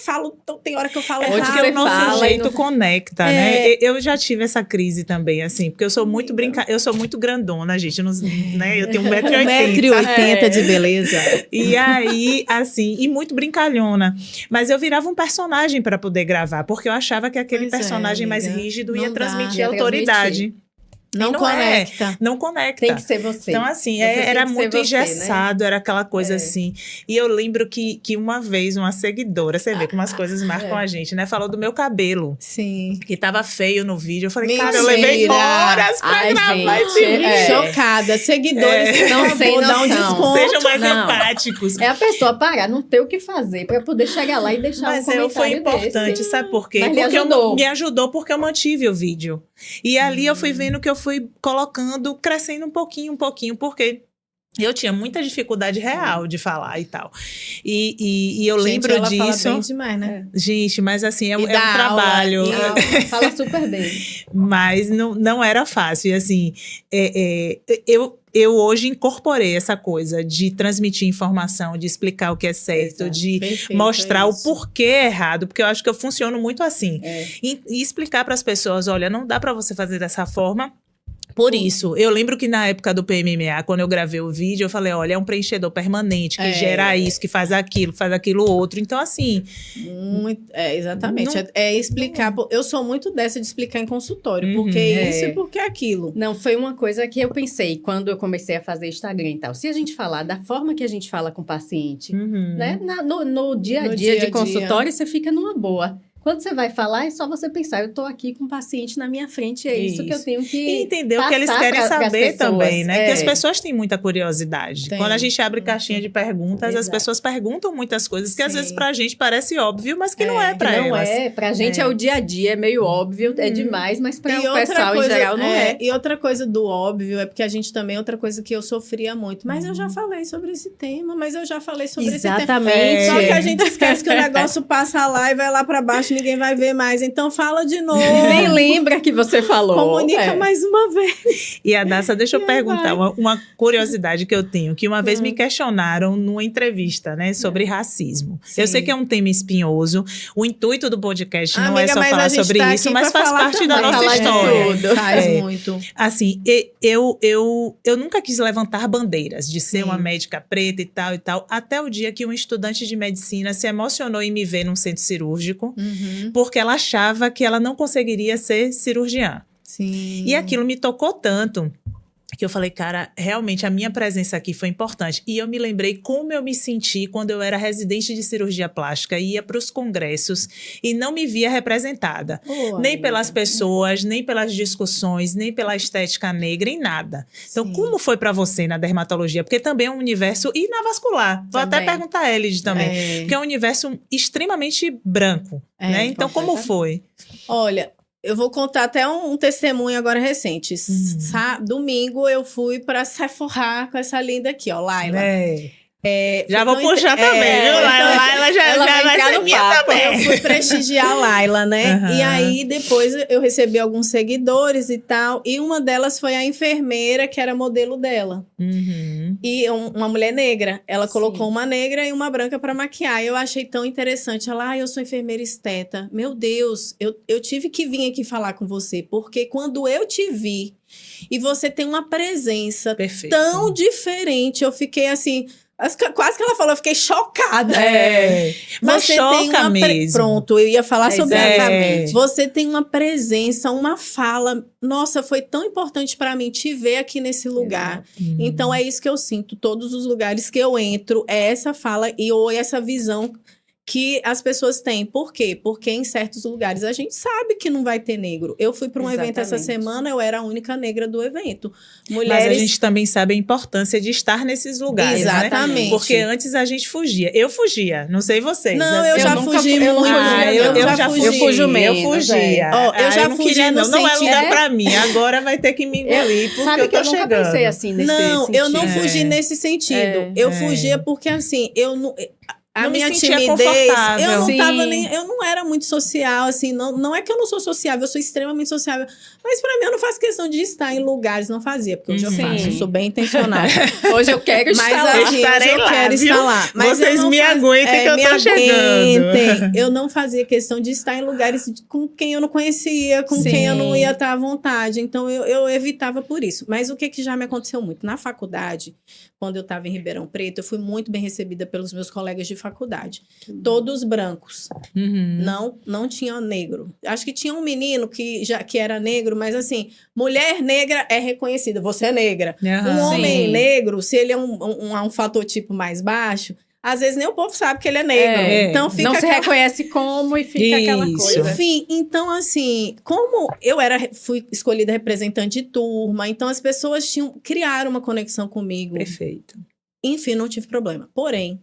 Falo, então, tem hora que eu falo Onde Porque errado. você o nosso fala e jeito não- conecta, né? Eu já tive essa crise também, assim, porque eu sou muito eu sou muito grandona, gente. Eu, não, né? Eu tenho 1,80 m. 1,80 m de beleza. E aí, assim, e muito brincalhona. Mas eu virava um personagem para poder gravar, porque eu achava que aquele Pois é, personagem mais amiga. rígido Não ia dá. transmitir Ia autoridade. Não, não conecta. Não conecta. Tem que ser você. Então, assim, Você tem era que ser muito você, engessado, era aquela coisa É. assim. E eu lembro que uma vez uma seguidora, você vê como as coisas marcam a gente, né? Falou do meu cabelo, Sim. que tava feio no vídeo. Eu falei, cara, eu Mentira. levei horas pra Ai, gravar gente, esse vídeo. Chocada. Seguidores, Não não sem vou dar um noção. desconto. Sejam mais Não. empáticos. É a pessoa parar, não ter o que fazer pra poder chegar lá e deixar Mas um comentário foi importante, desse. sabe por quê? Mas lhe Porque ajudou. me ajudou porque eu mantive o vídeo. E ali eu fui vendo que eu fui colocando, crescendo um pouquinho, porque eu tinha muita dificuldade real de falar e tal. E eu Gente, lembro ela fala disso. bem demais, né? Gente, mas assim, é E um dá aula, trabalho. e Fala super bem. Mas não era fácil. E assim, eu hoje incorporei essa coisa de transmitir informação, de explicar o que é certo, Exato. de Perfeito, mostrar é o isso. porquê é errado, porque eu acho que eu funciono muito assim. É. E explicar para as pessoas, olha, não dá para você fazer dessa forma. Por isso, eu lembro que na época do PMMA, quando eu gravei o vídeo, eu falei, olha, é um preenchedor permanente, que gera isso, que faz aquilo outro. Então, assim... Exatamente. Não- É explicar. Eu sou muito dessa de explicar em consultório. Uhum, Porque é. isso e porque aquilo. Não, foi uma coisa que eu pensei quando eu comecei a fazer Instagram e tal. Se a gente falar da forma que a gente fala com o paciente, uhum. né? No dia a No dia dia a de consultório, você fica numa boa. Quando você vai falar, é só você pensar, eu tô aqui com o paciente na minha frente, é isso que eu tenho que E entender o que eles passar querem pras saber pessoas. também, né? É. Que as pessoas têm muita curiosidade. Tem. Quando a gente abre caixinha de perguntas, as Exato. pessoas perguntam muitas coisas que às Sim. vezes pra gente parece óbvio, mas que não é Que pra não elas. é, pra gente é o dia a dia, é meio óbvio, é demais, mas para o pessoal em geral não é. E outra coisa do óbvio é porque a gente também, outra coisa que eu sofria muito. Mas eu já falei sobre esse tema, Exatamente. Só que a gente esquece que o negócio passa lá e vai lá pra baixo, ninguém vai ver mais. Então fala de novo. Nem lembra que você falou. Comunica É. mais uma vez. E a Daça, deixa eu perguntar uma curiosidade que eu tenho, que uma vez me questionaram numa entrevista, né, sobre racismo. Sim. Eu sei que é um tema espinhoso, o intuito do podcast não é Amiga, só mas a falar gente sobre tá isso, aqui mas pra faz falar parte da também. nossa Falar de história. tudo. Faz É. muito. Assim, eu nunca quis levantar bandeiras de ser Sim. uma médica preta e tal, até o dia que um estudante de medicina se emocionou em me ver num centro cirúrgico, Uhum. porque ela achava que ela não conseguiria ser cirurgiã. Sim. E aquilo me tocou tanto que eu falei, cara, realmente a minha presença aqui foi importante. E eu me lembrei como eu me senti quando eu era residente de cirurgia plástica, ia para os congressos e não me via representada. Pô, Nem amiga. pelas pessoas, nem pelas discussões, nem pela estética negra, em nada. Então, Sim. como foi para você na dermatologia? Porque também é um universo, e na vascular. Vou até Também. perguntar a Elide também. É. Porque é um universo extremamente branco, É, né? Então, como foi? Olha, eu vou contar até um testemunho agora recente. Domingo eu fui pra Sephora com essa linda aqui, ó, Laila. Já Foi vou tão puxar inte- também, viu? foi tão- Laila já ela vai vai entrar ser no minha papo. também. Eu fui prestigiar a Laila, né? Aham. E aí, depois eu recebi alguns seguidores e tal. E uma delas foi a enfermeira, que era modelo dela. Uhum. E uma mulher negra. Ela Sim. colocou uma negra e uma branca pra maquiar. Eu achei tão interessante. Ela, eu sou enfermeira esteta. Meu Deus, eu tive que vir aqui falar com você. Porque quando eu te vi e você tem uma presença Perfeito. tão diferente, eu fiquei assim... Quase que ela falou, eu fiquei chocada. Mas choca mesmo. Pronto, eu ia falar sobre Exatamente. isso. Você tem uma presença, uma fala. Nossa, foi tão importante pra mim te ver aqui nesse lugar. Uhum. Então é isso que eu sinto. Todos os lugares que eu entro, é essa fala ou essa visão que as pessoas têm. Por quê? Porque em certos lugares a gente sabe que não vai ter negro. Eu fui para um evento essa Exatamente. semana, eu era a única negra do evento. Mas Mulheres... a gente também sabe a importância de estar nesses lugares, né? Exatamente. Porque antes a gente fugia. Eu fugia, não sei vocês. Não, assim, eu já nunca fugi eu não muito. fugia, eu não. já fugi. Eu fujo menos, Eu fugia. Ó, eu já não fugi queria, no não é sentido- lugar pra mim. Agora vai ter que me engolir, porque Sabe eu que tô eu nunca chegando. pensei assim nesse Não, sentido. eu não É. fugi nesse sentido. Eu fugia porque, assim, eu não... a Não me minha sentia timidez, confortável. eu não Sim. tava nem, eu não era muito social, assim, não é que eu não sou sociável, eu sou extremamente sociável, mas pra mim eu não faço questão de estar em lugares, não fazia, porque hoje eu Sim. faço, eu sou bem intencional. Hoje eu quero estar Mas lá. assim, Estarei hoje eu lá, quero viu? estar lá. Mas Vocês eu não me aguentem que eu me tô chegando. aguentem. Eu não fazia questão de estar em lugares com quem eu não conhecia, com Sim. quem eu não ia estar à vontade. Então eu evitava por isso. Mas o que já me aconteceu muito? Na faculdade, quando eu estava em Ribeirão Preto, eu fui muito bem recebida pelos meus colegas de faculdade. Todos brancos. Uhum. Não tinha negro. Acho que tinha um menino que era negro, mas assim, mulher negra é reconhecida, você é negra. Um Aham. homem Sim. negro, se ele é um fatotipo mais baixo, às vezes nem o povo sabe que ele é negro. É, Então fica não se aquela... reconhece como e fica aquela Isso. coisa. Enfim, então assim, como fui escolhida representante de turma, então as pessoas criaram uma conexão comigo. Perfeito. Enfim, não tive problema. Porém,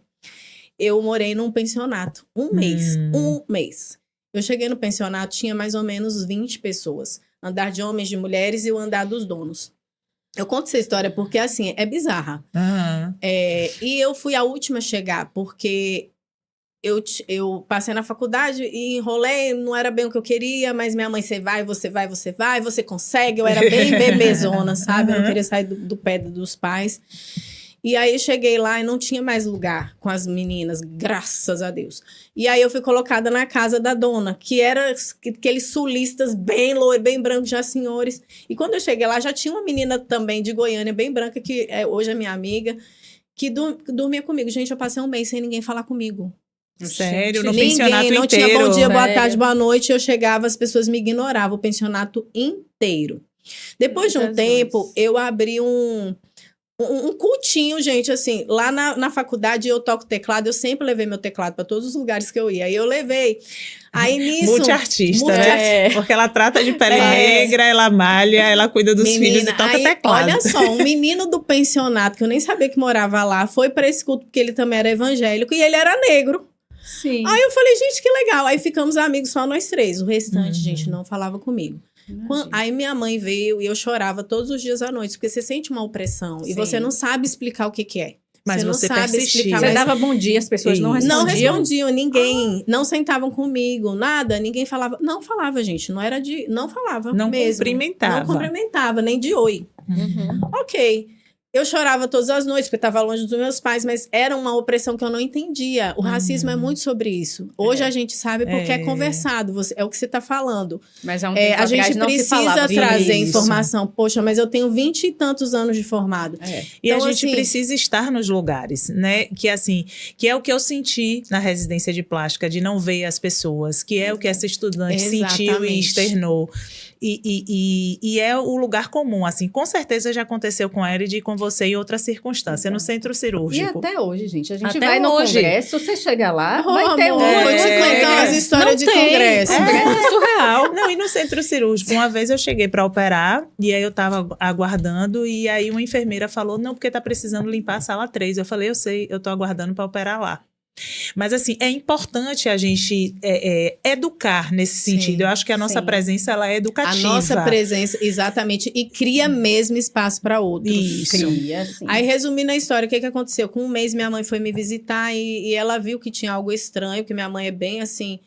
eu morei num pensionato. Um mês. Eu cheguei no pensionato, tinha mais ou menos 20 pessoas. Andar de homens, de mulheres e o andar dos donos. Eu conto essa história porque, assim, é bizarra. Aham. E eu fui a última a chegar, porque eu passei na faculdade e enrolei, não era bem o que eu queria, mas minha mãe, você consegue. Eu era bem bebezona, sabe? Eu não queria sair do pé dos pais. E aí eu cheguei lá e não tinha mais lugar com as meninas, graças a Deus. E aí eu fui colocada na casa da dona, que era aqueles sulistas bem loiros, bem brancos, já senhores. E quando eu cheguei lá, já tinha uma menina também de Goiânia, bem branca, que hoje é minha amiga, que dormia comigo. Gente, eu passei um mês sem ninguém falar comigo. Sério, no Ninguém, pensionato não inteiro. tinha bom dia, boa Sério? tarde, boa noite. Eu chegava, as pessoas me ignoravam, o pensionato inteiro. Depois de um Jesus. tempo, eu abri um cultinho, gente, assim, lá na faculdade eu toco teclado, eu sempre levei meu teclado para todos os lugares que eu ia. Aí eu levei. Aí nisso... Multiartista, multi-artista. né? Porque ela trata de pele É. negra, ela malha, ela cuida dos filhos e toca aí, teclado. olha só, um menino do pensionato, que eu nem sabia que morava lá, foi para esse culto, porque ele também era evangélico, e ele era negro. Sim. Aí eu falei, gente, que legal. Aí ficamos amigos só nós três. O restante, Uhum. gente, não falava comigo. Imagina. Aí minha mãe veio e eu chorava todos os dias à noite, porque você sente uma opressão e Sim. você não sabe explicar o que é. Mas não você sabe persistiu. explicar. Você Mas dava bom dia, as pessoas não Isso. não respondiam. respondiam, ninguém. Não sentavam comigo, nada. Ninguém falava. Não falava, gente. Não era de. Não falava. Não mesmo. cumprimentava. Não cumprimentava, nem de oi. Uhum. Ok. Eu chorava todas as noites, porque estava longe dos meus pais, mas era uma opressão que eu não entendia. O racismo é muito sobre isso. Hoje a gente sabe porque é conversado, é o que você está falando. Mas há um tempo A gente atrás não se precisa falava sobre trazer isso. informação. Poxa, mas eu tenho 20 e tantos anos de formado. É. E Então, a gente assim, precisa estar nos lugares, né? Que assim, que é o que eu senti na residência de plástica, de não ver as pessoas, que é o que essa estudante sentiu e Exatamente. externou. E é o lugar comum, assim. Com certeza já aconteceu com a Erid e com você em outra circunstância, no centro E cirúrgico. até hoje, gente. A gente Até vai no hoje. congresso, você chega lá, Oh, vai ter amor, um. vou te contar umas histórias de congresso. Congresso é surreal. Não, e no centro cirúrgico, uma vez eu cheguei para operar, e aí eu tava aguardando, e aí uma enfermeira falou, não, porque tá precisando limpar a sala 3. Eu falei, eu sei, eu tô aguardando para operar lá. Mas assim, é importante a gente educar nesse sentido. Eu acho que a nossa sim. presença, ela é A educativa. nossa presença, exatamente, e cria mesmo espaço para outros. Isso. Cria, assim. Aí, resumindo a história, o que aconteceu? Com um mês, minha mãe foi me visitar e ela viu que tinha algo estranho, porque minha mãe é bem assim,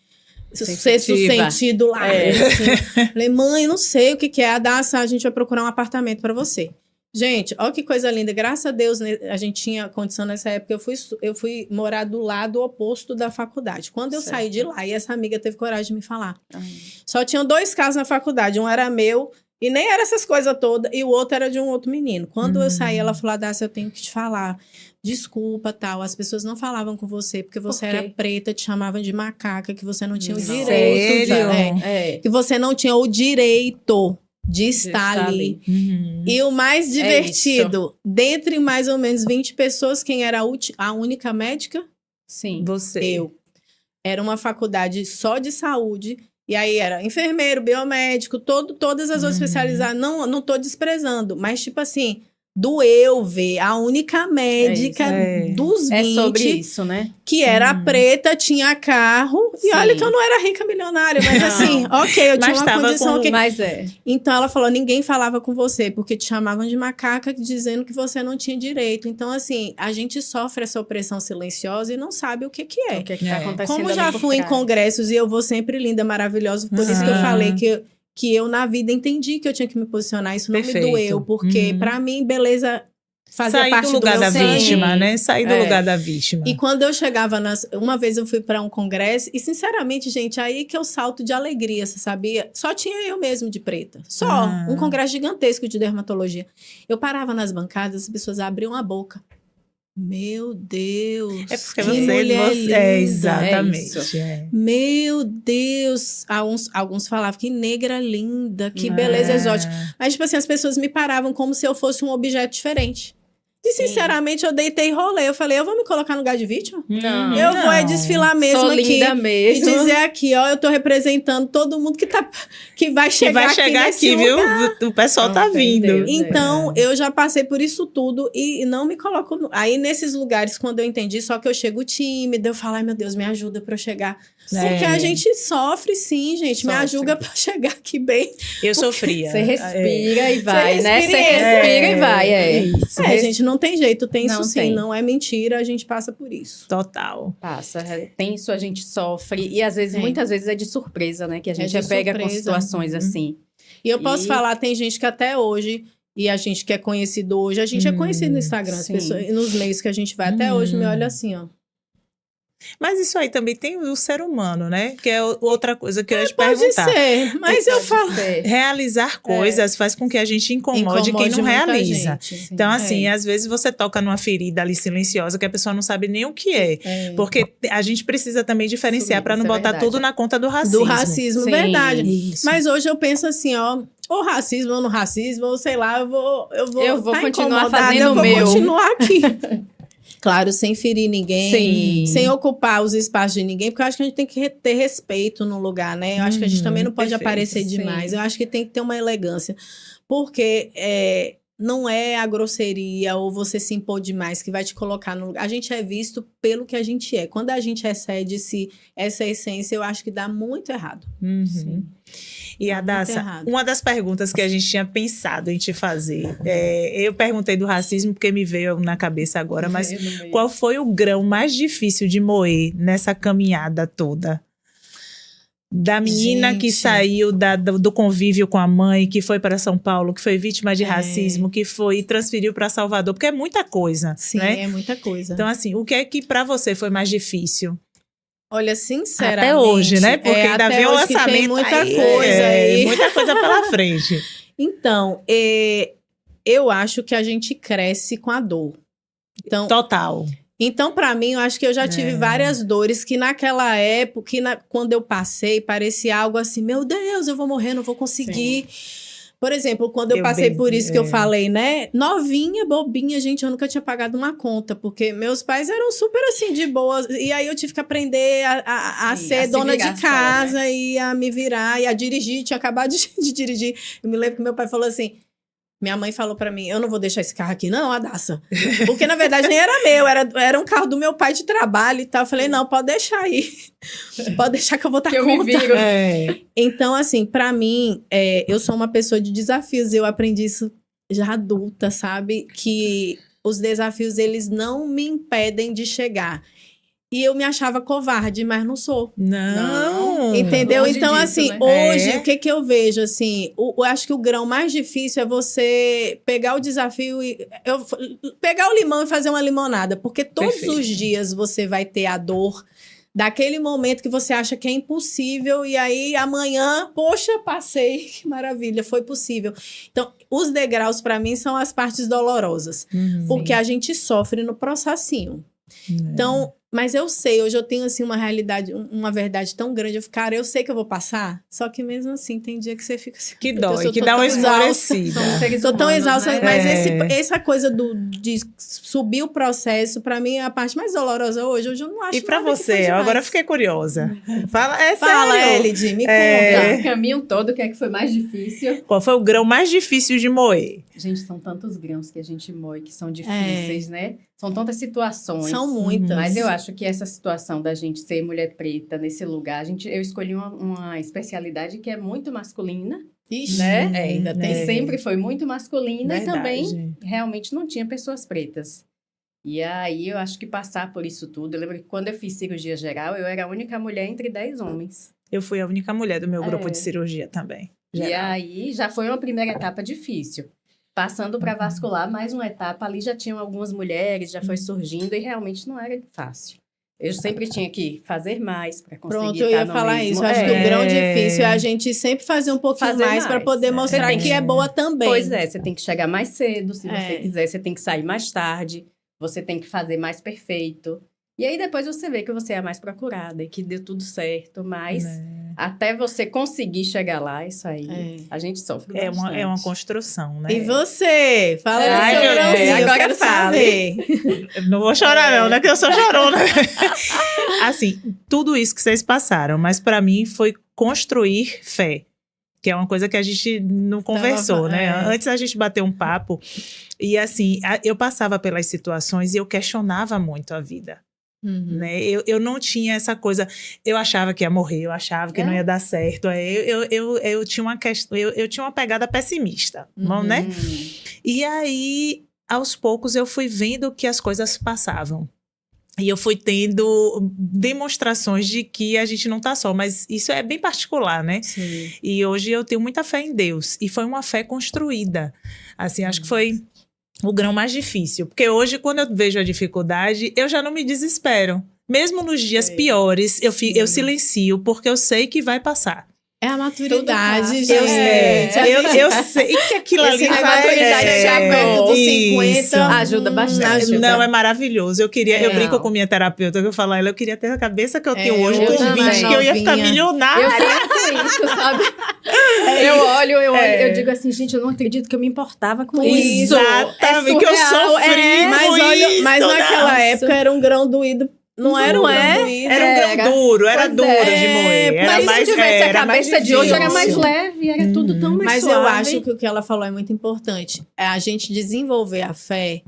sexto Sensitiva. sentido lá. Assim. Falei, mãe, não sei o que é. A Daça, a gente vai procurar um apartamento para você. Gente, olha que coisa linda. Graças a Deus, né, a gente tinha condição nessa época. Eu fui morar do lado oposto da faculdade. Quando eu Certo. saí de lá, e essa amiga teve coragem de me falar. Ai. Só tinham 2 casos na faculdade. Um era meu, e nem era essas coisas todas, e o outro era de um outro menino. Quando eu saí, ela falou, Daça, eu tenho que te falar. Desculpa, tal. As pessoas não falavam com você, porque você Por quê? era preta, te chamavam de macaca, que você não tinha o Não. direito. Sério? Que você não tinha o direito de estar estar ali. Uhum. E o mais divertido, dentre mais ou menos 20 pessoas, quem era a única médica? Sim. Você. Eu. Era uma faculdade só de saúde. E aí era enfermeiro, biomédico, todas as outras especializadas. Não tô desprezando, mas tipo assim, do eu ver a única médica dos 20 É sobre isso, né? que era preta, tinha carro, e Sim. olha que eu não era rica milionária, mas Não. assim, ok, eu tinha Mas uma tava condição com- Mas é. Então ela falou, ninguém falava com você, porque te chamavam de macaca, dizendo que você não tinha direito. Então assim, a gente sofre essa opressão silenciosa e não sabe o que é. O que tá É. acontecendo Como já ali por fui em trás. congressos e eu vou sempre linda, maravilhosa, por isso que eu Uhum. falei que eu na vida entendi que eu tinha que me posicionar, isso não Perfeito. me doeu, porque Uhum. pra mim, beleza, fazia Sair parte do lugar meu da sangue. vítima, né? Sair do É. lugar da vítima. E quando eu chegava uma vez eu fui para um congresso e sinceramente, gente, aí que eu salto de alegria, você sabia? Só tinha eu mesmo de preta. Só Ah. um congresso gigantesco de dermatologia. Eu parava nas bancadas, as pessoas abriam a boca. Meu Deus. É porque que você mulher linda. é exatamente. isso. É. Meu Deus. Alguns falavam que negra linda, que Ah. beleza exótica. Mas tipo assim, as pessoas me paravam como se eu fosse um objeto diferente. E Sim. sinceramente, eu deitei e rolei. Eu falei, eu vou me colocar no lugar de vítima? Não. Eu vou desfilar mesmo Sou aqui linda e mesmo. dizer aqui, ó, eu tô representando todo mundo que vai Que chegar vai aqui chegar nesse aqui, viu? lugar. O pessoal Não tá tem vindo. Deus, Então, eu já passei por isso tudo e não me coloco... Aí, nesses lugares, quando eu entendi, só que eu chego tímida, eu falo, ai, meu Deus, me ajuda pra eu chegar. Porque a gente sofre, sim, gente. Me Sofre. ajuda pra eu chegar aqui bem. Eu sofria. Você respira e vai, né? Você respira respira e vai, Isso. Gente, não tem jeito. Tem isso Não sim. tem. Não é mentira, a gente passa por isso. Total. Passa, é tenso, a gente sofre. E às vezes, Tem. muitas vezes é de surpresa, né? Que a gente de pega com surpresa. situações Uhum. assim. E eu posso E- falar, tem gente que até hoje, e a gente que é conhecido hoje, a gente é conhecido no Instagram. As sim. pessoas, nos meios que a gente vai, até hoje me olha assim, ó. Mas isso aí também tem o ser humano, né? Que é outra coisa que eu ia te Pode perguntar. ser, mas eu Pode falo. ser. Realizar coisas faz com que a gente incomode quem não muita realiza. gente. Então, assim, É. às vezes você toca numa ferida ali silenciosa que a pessoa não sabe nem o que é. É. Porque a gente precisa também diferenciar para não Isso é botar verdade. tudo na conta do racismo. Do racismo, Sim. verdade. Isso. Mas hoje eu penso assim, ó, ou racismo ou no racismo, ou sei lá, eu vou Eu vou tá continuar incomodada, fazendo eu o vou meu. continuar aqui. Claro, sem ferir ninguém, Sim. sem ocupar os espaços de ninguém, porque eu acho que a gente tem que ter respeito no lugar, né? Eu acho que a gente também não pode perfeito, aparecer sim. demais. Eu acho que tem que ter uma elegância. Porque não é a grosseria ou você se impor demais que vai te colocar no lugar. A gente é visto pelo que a gente é. Quando a gente excede essa essência, eu acho que dá muito errado. Uhum. Sim. E Tá muito Adassa, errado. uma das perguntas que a gente tinha pensado em te fazer, eu perguntei do racismo porque me veio na cabeça agora, mas qual foi o grão mais difícil de moer nessa caminhada toda? Da menina que Gente. saiu do convívio com a mãe, que foi para São Paulo, que foi vítima de É. racismo, que foi e transferiu para Salvador, porque é muita coisa, Sim, né? é muita coisa. Então, assim, o que é que para você foi mais difícil? Olha, sinceramente... Até hoje, né? Porque ainda até vem o hoje que lançamento tem muita aí, coisa aí. muita coisa pela frente. Então, eu acho que a gente cresce com a dor. Total. Então, para mim, eu acho que eu já tive várias dores que naquela época, quando eu passei, parecia algo assim, meu Deus, eu vou morrer, não vou conseguir. Por exemplo, quando eu passei por isso que eu falei, né? Novinha, bobinha, gente, eu nunca tinha pagado uma conta, porque meus pais eram super assim, de boas. E aí eu tive que aprender a Sim, ser a se dona virar de só, casa e a me virar e a dirigir. Tinha acabado de dirigir. Eu me lembro que meu pai falou assim. Minha mãe falou pra mim, eu não vou deixar esse carro aqui não, Adassa. Porque, na verdade, nem era meu, era um carro do meu pai de trabalho e tal. Eu falei, não, pode deixar aí. Pode deixar que eu vou dar Que eu conta. me viro. Então, assim, pra mim, eu sou uma pessoa de desafios. Eu aprendi isso já adulta, sabe? Que os desafios, eles não me impedem de chegar. E eu me achava covarde, mas não sou. Não. Entendeu? Longe Então, disso, assim, né? hoje, o que eu vejo, assim, eu acho que o grão mais difícil é você pegar o desafio e... pegar o limão e fazer uma limonada, porque todos Perfeito. os dias você vai ter a dor daquele momento que você acha que é impossível e aí amanhã, poxa, passei, que maravilha, foi possível. Então, os degraus, para mim, são as partes dolorosas, porque a gente sofre no processinho. Então, Mas eu sei, hoje eu tenho, assim, uma realidade, uma verdade tão grande. Cara, eu sei que eu vou passar, só que mesmo assim, tem dia que você fica assim... Que meu Deus, dói, eu que tô dá uma tão exausta. esmorecida. Somos seres Tô tão humanos, exausta, né? mas É. essa coisa de subir o processo, pra mim, é a parte mais dolorosa hoje. Hoje eu não acho E pra nada que foi você, demais. agora eu fiquei curiosa. Fala, Fala, sério. Elide, me É. conta. O caminho todo, o que é que foi mais difícil? Qual foi o grão mais difícil de moer? Gente, são tantos grãos que a gente moe que são difíceis, né? São tantas situações. São muitas. Mas eu acho que essa situação da gente ser mulher preta nesse lugar, eu escolhi uma especialidade que é muito masculina, Ixi, né? ainda tem. E sempre foi muito masculina e também Verdade. realmente não tinha pessoas pretas. E aí eu acho que passar por isso tudo, eu lembro que quando eu fiz cirurgia geral, eu era a única mulher entre 10 homens. Eu fui a única mulher do meu grupo É. de cirurgia também. E geral. aí já foi uma primeira etapa difícil. Passando para vascular, mais uma etapa, ali já tinham algumas mulheres, já foi surgindo e realmente não era fácil. Eu sempre tinha que fazer mais para conseguir Pronto, eu estar ia no falar mesmo. isso. Eu acho que o grão difícil é a gente sempre fazer um pouquinho Fazer mais para mais, poder é. mostrar Você tem que que- é boa também. Pois é, você tem que chegar mais cedo, se você É. quiser, você tem que sair mais tarde, você tem que fazer mais perfeito. E aí depois você vê que você é a mais procurada e que deu tudo certo, mas Né? até você conseguir chegar lá, isso aí, É. a gente sofre É bastante. uma construção, né? E você? Fala do Ai, seu meu Deus, grãozinho, eu agora quero fale. saber. Eu não vou chorar não, né? Que eu sou chorona. Assim, tudo isso que vocês passaram, mas pra mim foi construir fé. Que é uma coisa que a gente não conversou, né? é. Antes a gente bateu um papo. E assim, eu passava pelas situações e eu questionava muito a vida. Uhum. Né? Eu não tinha essa coisa. Eu achava que ia morrer, eu achava que não ia dar certo. Eu tinha uma questão, eu tinha uma pegada pessimista, né? E aí, aos poucos, eu fui vendo que as coisas passavam. E eu fui tendo demonstrações de que a gente não tá só, mas isso é bem particular, né? Sim. E hoje eu tenho muita fé em Deus. E foi uma fé construída. Assim, acho que foi o grão mais difícil. Porque hoje, quando eu vejo a dificuldade, eu já não me desespero. Mesmo nos dias piores, eu silencio, porque eu sei que vai passar. É a maturidade, Tudo gente. passa. Eu sei que aquilo ali Esse vai... maturidade chegou dos 50. Ajuda bastante. Não, é maravilhoso. Eu Não. brinco com minha terapeuta, que eu falo a ela, eu queria ter a cabeça que eu tenho hoje, eu com também. 20, que eu ia ficar Novinha. milionária. Eu sinto isso, sabe? Eu digo assim, gente, eu não acredito que eu me importava com isso. Exatamente, que eu surreal, sofri Mas, com olha, isso, mas naquela nossa. época era um grão doído. Não era um Não grão é? doído. Era um grão Era. duro, era Pois duro é, de moer. Era Mas mais, se tivesse a era mais cabeça de hoje, era mais difícil. leve, era tudo tão mais Mas suave. eu acho que o que ela falou é muito importante. É a gente desenvolver a fé.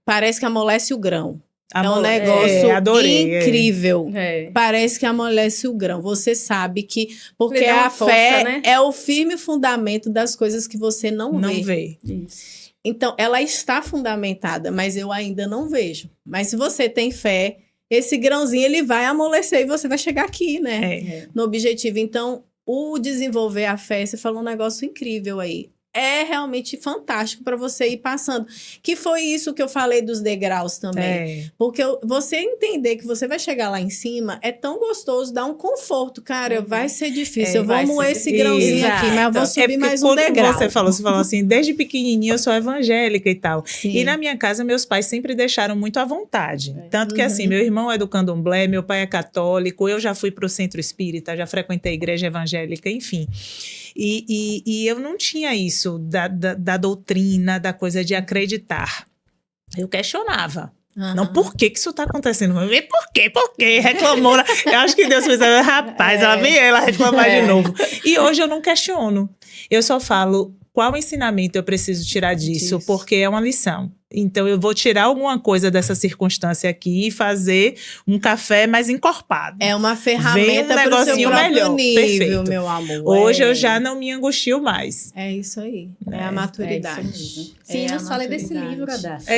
Parece que amolece o grão. É um negócio adorei, incrível. É. Parece que amolece o grão. Você sabe que... Porque Lhe dá uma a força, fé né? é o firme fundamento das coisas que você não Não vê. Isso. Então, ela está fundamentada, mas eu ainda não vejo. Mas se você tem fé, esse grãozinho ele vai amolecer e você vai chegar aqui, né? É. No objetivo. Então, o desenvolver a fé, você falou um negócio incrível aí. É realmente fantástico para você ir passando. Que foi isso que eu falei dos degraus também. É. Porque você entender que você vai chegar lá em cima é tão gostoso, dá um conforto. Cara, vai ser difícil. Eu vou vai moer ser esse grãozinho difícil. aqui, mas eu vou subir porque mais um quando degrau. você falou assim, desde pequenininha eu sou evangélica e tal. Sim. E na minha casa, meus pais sempre deixaram muito à vontade. Tanto que, assim, meu irmão é do candomblé, meu pai é católico, eu já fui para o centro espírita, já frequentei a igreja evangélica, enfim. E eu não tinha isso da doutrina, da coisa de acreditar. Eu questionava. Não, por que isso tá acontecendo? Mas por quê? Por quê? Reclamou. Eu acho que Deus fez, rapaz, ela vem ela reclamar de novo. E hoje eu não questiono. Eu só falo qual ensinamento eu preciso tirar disso, porque é uma lição. Então, eu vou tirar alguma coisa dessa circunstância aqui e fazer um café mais encorpado. É uma Vem um ferramenta para o seu negocinho próprio melhor. nível, Perfeito. meu amor. Hoje É. eu já não me angustio mais. É isso aí. É a É maturidade. isso mesmo. É Sim, a nos falei desse maturidade. livro, Adassa.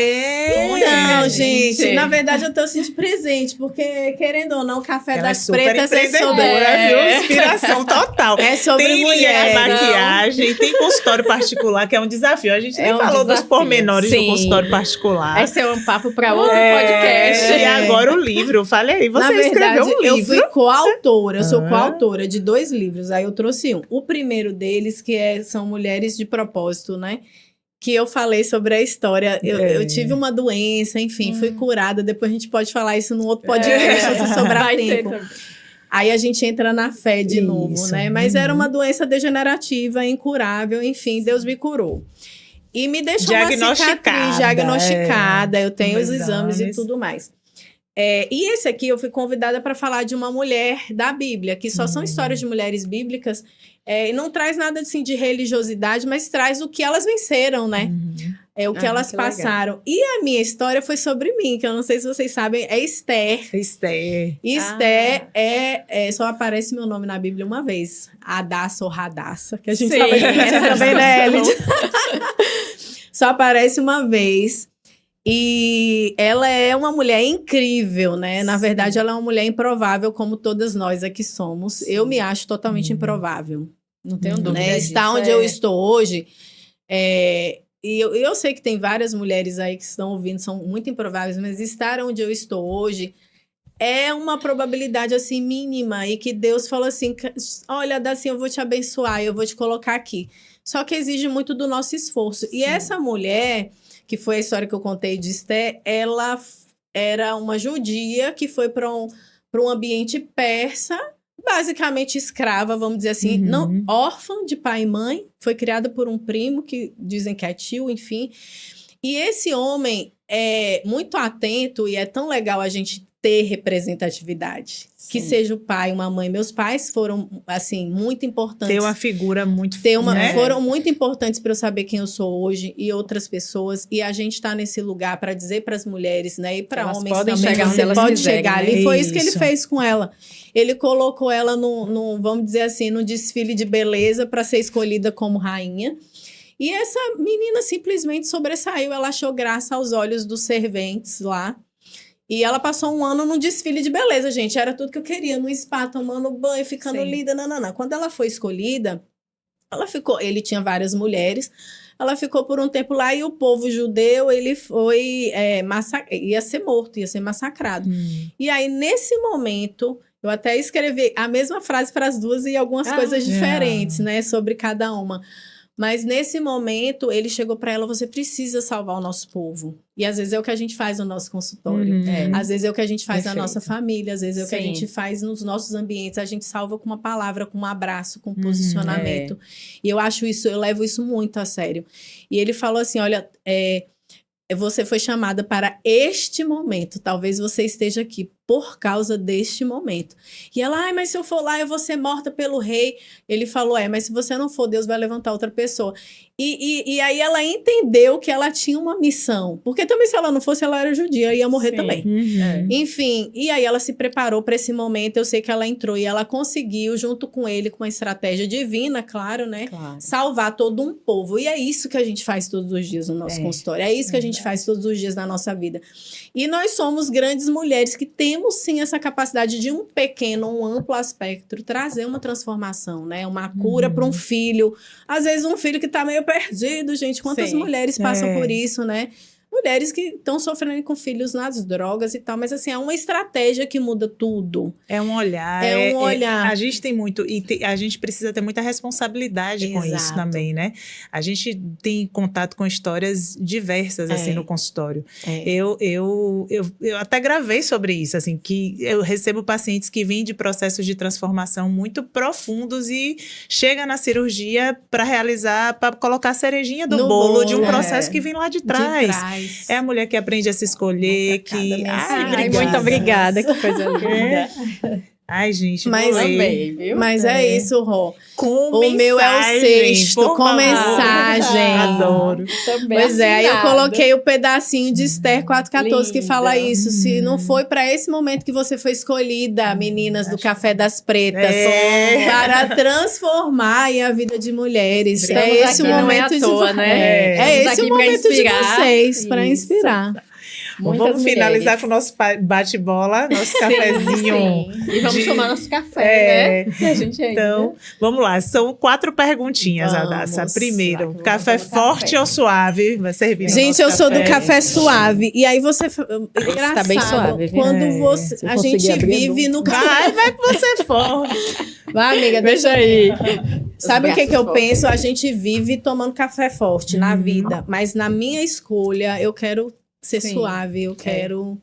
Não, gente. gente, na verdade eu tô sentindo presente, porque, querendo ou não, o Café Ela é das super Pretas é sobre... empreendedora, viu? Inspiração total. É sobre Tem linha mulher. de maquiagem, tem consultório particular, que é um desafio. A gente nem É um falou dos desafio. pormenores do Sim. consultório particular. Esse é um papo para outro podcast. E agora o livro. Fale aí, você Na verdade, escreveu um eu livro. fui coautora, eu sou Ah. coautora de 2 livros, aí eu trouxe um. O primeiro deles, que são Mulheres de Propósito, né? que eu falei sobre a história. Eu tive uma doença, enfim, fui curada. Depois a gente pode falar isso num outro podcast, se sobrar tempo. Aí a gente entra na fé de novo, né? Mas era uma doença degenerativa, incurável, enfim, Deus me curou. E me deixou uma cicatriz diagnosticada, eu tenho os exames e tudo mais. E esse aqui eu fui convidada para falar de uma mulher da Bíblia, que só são histórias de mulheres bíblicas, e não traz nada assim, de religiosidade, mas traz o que elas venceram, né? O que elas passaram. Legal. E a minha história foi sobre mim, que eu não sei se vocês sabem, é Esther. Esther só aparece meu nome na Bíblia uma vez. Hadassa ou Radassa, que a gente fala essa também, né, Elid? Só aparece uma vez. E ela é uma mulher incrível, né? Na verdade, ela é uma mulher improvável, como todas nós aqui somos. Sim. Eu me acho totalmente improvável. Não tenho dúvida. Né? Estar onde eu estou hoje. E eu sei que tem várias mulheres aí que estão ouvindo, são muito improváveis, mas estar onde eu estou hoje é uma probabilidade, assim, mínima. E que Deus fala assim, olha, Daci, eu vou te abençoar, eu vou te colocar aqui. Só que exige muito do nosso esforço. Sim. E essa mulher, que foi a história que eu contei de Esther, ela era uma judia que foi para um ambiente persa, basicamente escrava, vamos dizer assim, não, órfã de pai e mãe, foi criada por um primo, que dizem que é tio, enfim. E esse homem é muito atento, e é tão legal a gente ter representatividade. Sim. Que seja o pai, uma mãe. Meus pais foram, assim, muito importantes. Ter uma figura muito... Foram muito importantes para eu saber quem eu sou hoje, e outras pessoas. E a gente está nesse lugar para dizer para as mulheres, né? E para homens também, você pode chegar ali. Né? Foi isso que ele fez com ela. Ele colocou ela no vamos dizer assim, no desfile de beleza para ser escolhida como rainha. E essa menina simplesmente sobressaiu. Ela achou graça aos olhos dos serventes lá. E ela passou um ano num desfile de beleza, gente. Era tudo que eu queria, no spa, tomando banho, ficando linda, nananã. Quando ela foi escolhida, ela ficou... Ele tinha várias mulheres. Ela ficou por um tempo lá e o povo judeu, ele foi... ia ser morto, ia ser massacrado. E aí, nesse momento, eu até escrevi a mesma frase para as duas e algumas coisas diferentes, né? Sobre cada uma. Mas nesse momento, ele chegou para ela, você precisa salvar o nosso povo. E às vezes é o que a gente faz no nosso consultório. Às vezes é o que a gente faz na nossa família. Às vezes é o que a gente faz nos nossos ambientes. A gente salva com uma palavra, com um abraço, com um posicionamento. E eu levo isso muito a sério. E ele falou assim, olha... você foi chamada para este momento. Talvez você esteja aqui por causa deste momento. E ela, mas se eu for lá, eu vou ser morta pelo rei. Ele falou, mas se você não for, Deus vai levantar outra pessoa. E aí ela entendeu que ela tinha uma missão. Porque também se ela não fosse, ela era judia, ia morrer também. Enfim, e aí ela se preparou para esse momento. Eu sei que ela entrou e ela conseguiu, junto com ele, com uma estratégia divina, claro, né? Claro. Salvar todo um povo. E é isso que a gente faz todos os dias no nosso consultório. É isso que a gente faz todos os dias na nossa vida. E nós somos grandes mulheres que temos, sim, essa capacidade de um pequeno, um amplo espectro, trazer uma transformação, né? Uma cura para um filho. Às vezes um filho que está meio perdido, gente. Quantas mulheres passam por isso, né? Mulheres que estão sofrendo com filhos nas drogas e tal, mas assim, é uma estratégia que muda tudo. É um olhar. A gente tem muito, a gente precisa ter muita responsabilidade com isso também, né? A gente tem contato com histórias diversas, assim, no consultório. Eu até gravei sobre isso, assim, que eu recebo pacientes que vêm de processos de transformação muito profundos e chega na cirurgia para realizar, para colocar a cerejinha do bolo de um processo que vem lá de trás. É a mulher que aprende a se escolher, que... muito obrigada, que coisa linda. Ai, gente, amei, viu? Mas é isso, Rô. Com o mensagem, meu é o sexto, com mensagem. Adoro. Também pois aí eu coloquei o pedacinho de Esther 4:14 que fala isso. Se não foi para esse momento que você foi escolhida, meninas do Café das Pretas, para transformar a vida de mulheres. Esse o momento de né? esse o momento de vocês, para inspirar. Muitas Vamos finalizar mulheres. com o nosso bate-bola, nosso cafezinho. Sim. E vamos de- tomar nosso café, É. né? Que a gente ainda... Então, vamos lá. São 4 perguntinhas, Vamos Adassa. lá, Primeiro, que eu vou café tomar forte café. ou suave? Vai servir no Gente, nosso eu sou do café suave. E aí você. Engraçado, tá bem suave, viu? quando É. você. Se eu A conseguir gente abrir, vive eu no café. Vai que você for. Vai, amiga, Veja aí. Sabe o que, braços que eu fortes. penso? A gente vive tomando café forte na Uhum. vida, mas na minha escolha eu quero ser Sim. suave, eu quero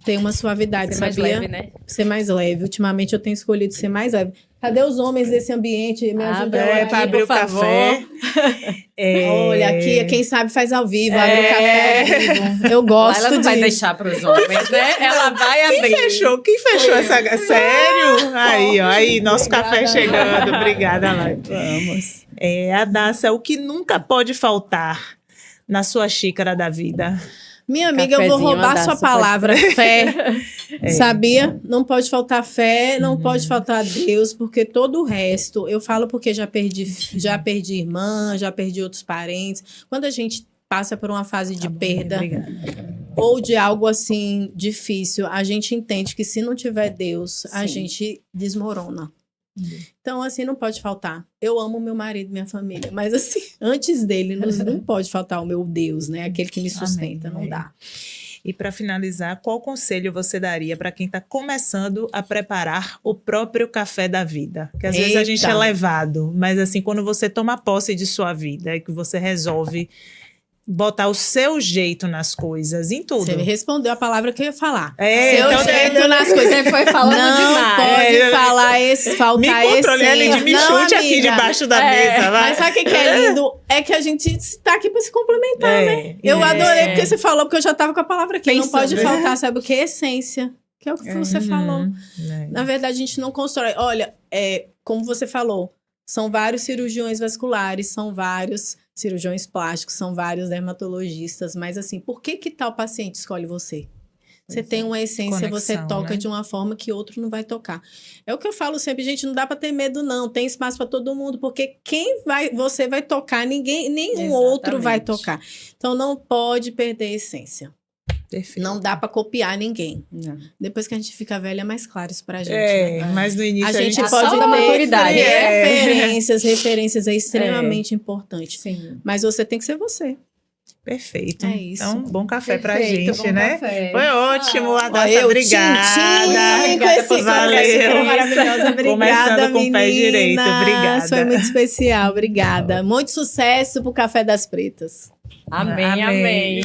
ter uma suavidade, Ser mais sabia? leve, né? Ser mais leve. Ultimamente eu tenho escolhido ser mais leve. Cadê os homens desse ambiente? Me ajudem Abre, aqui, Para abrir por o favor. café. Olha, aqui, quem sabe faz ao vivo, É. abre o café ao vivo. Eu Lá gosto ela não vai disso. deixar para os homens, né? Ela vai abrir. Quem fechou essa... Sério? Aí, ó. Aí, nosso Obrigada, café Lai. chegando. Obrigada, Lai. Vamos. Adassa, o que nunca pode faltar na sua xícara da vida? Minha amiga, eu vou Cafezinho, roubar Adassa, sua pode palavra, fé. É. Sabia? Não pode faltar fé, não Uhum. pode faltar Deus, porque todo o resto, eu falo porque já perdi irmã, já perdi outros parentes. Quando a gente passa por uma fase de Tá bom, perda obrigada. ou de algo assim difícil, a gente entende que se não tiver Deus, a Sim. gente desmorona. Uhum. Então, assim, não pode faltar. Eu amo meu marido, minha família, mas assim, antes dele, não pode faltar o meu Deus, né? Aquele que me sustenta, Amém. não dá. E para finalizar, qual conselho você daria para quem está começando a preparar o próprio café da vida? Que às vezes a gente é Eita. levado, mas assim, quando você toma posse de sua vida e que você resolve botar o seu jeito nas coisas, em tudo. Você me respondeu a palavra que eu ia falar. É, Seu então, jeito nas coisas. Você foi falando Não demais. pode É, falar Me faltar controle, Aline, me Não, chute aqui amiga. debaixo da É, mesa, vai. Mas sabe o que é lindo? É que a gente está aqui para se complementar. Eu adorei porque você falou, porque eu já estava com a palavra aqui. Não Pensando, pode né? faltar, sabe o que? Essência. Que é o que você falou. É. Na verdade, a gente não constrói. Olha, como você falou, são vários cirurgiões vasculares, são vários cirurgiões plásticos, são vários dermatologistas, mas assim, por que tal paciente escolhe você? Você tem uma essência, você Conexão, toca né? de uma forma que outro não vai tocar. É o que eu falo sempre, gente, não dá para ter medo não, tem espaço para todo mundo, porque você vai tocar, nenhum outro vai Exatamente. tocar. Então não pode perder a essência. Perfeito. Não dá para copiar ninguém. Não. Depois que a gente fica velha, é mais claro isso pra gente, É, né? mas no início A gente a pode só da ter maturidade. referências é extremamente importante. Sim. Mas você tem que ser você. Perfeito. É isso. Então, bom café pra Perfeito, gente, bom né? café. Foi ótimo, Ah, Adassa, eu, obrigada. Tchim, com esse Valeu. coração maravilhosa. Obrigada, Começando com o pé direito, meninas. obrigada. Foi muito especial, obrigada. Muito sucesso pro Café das Pretas. Amém, amém.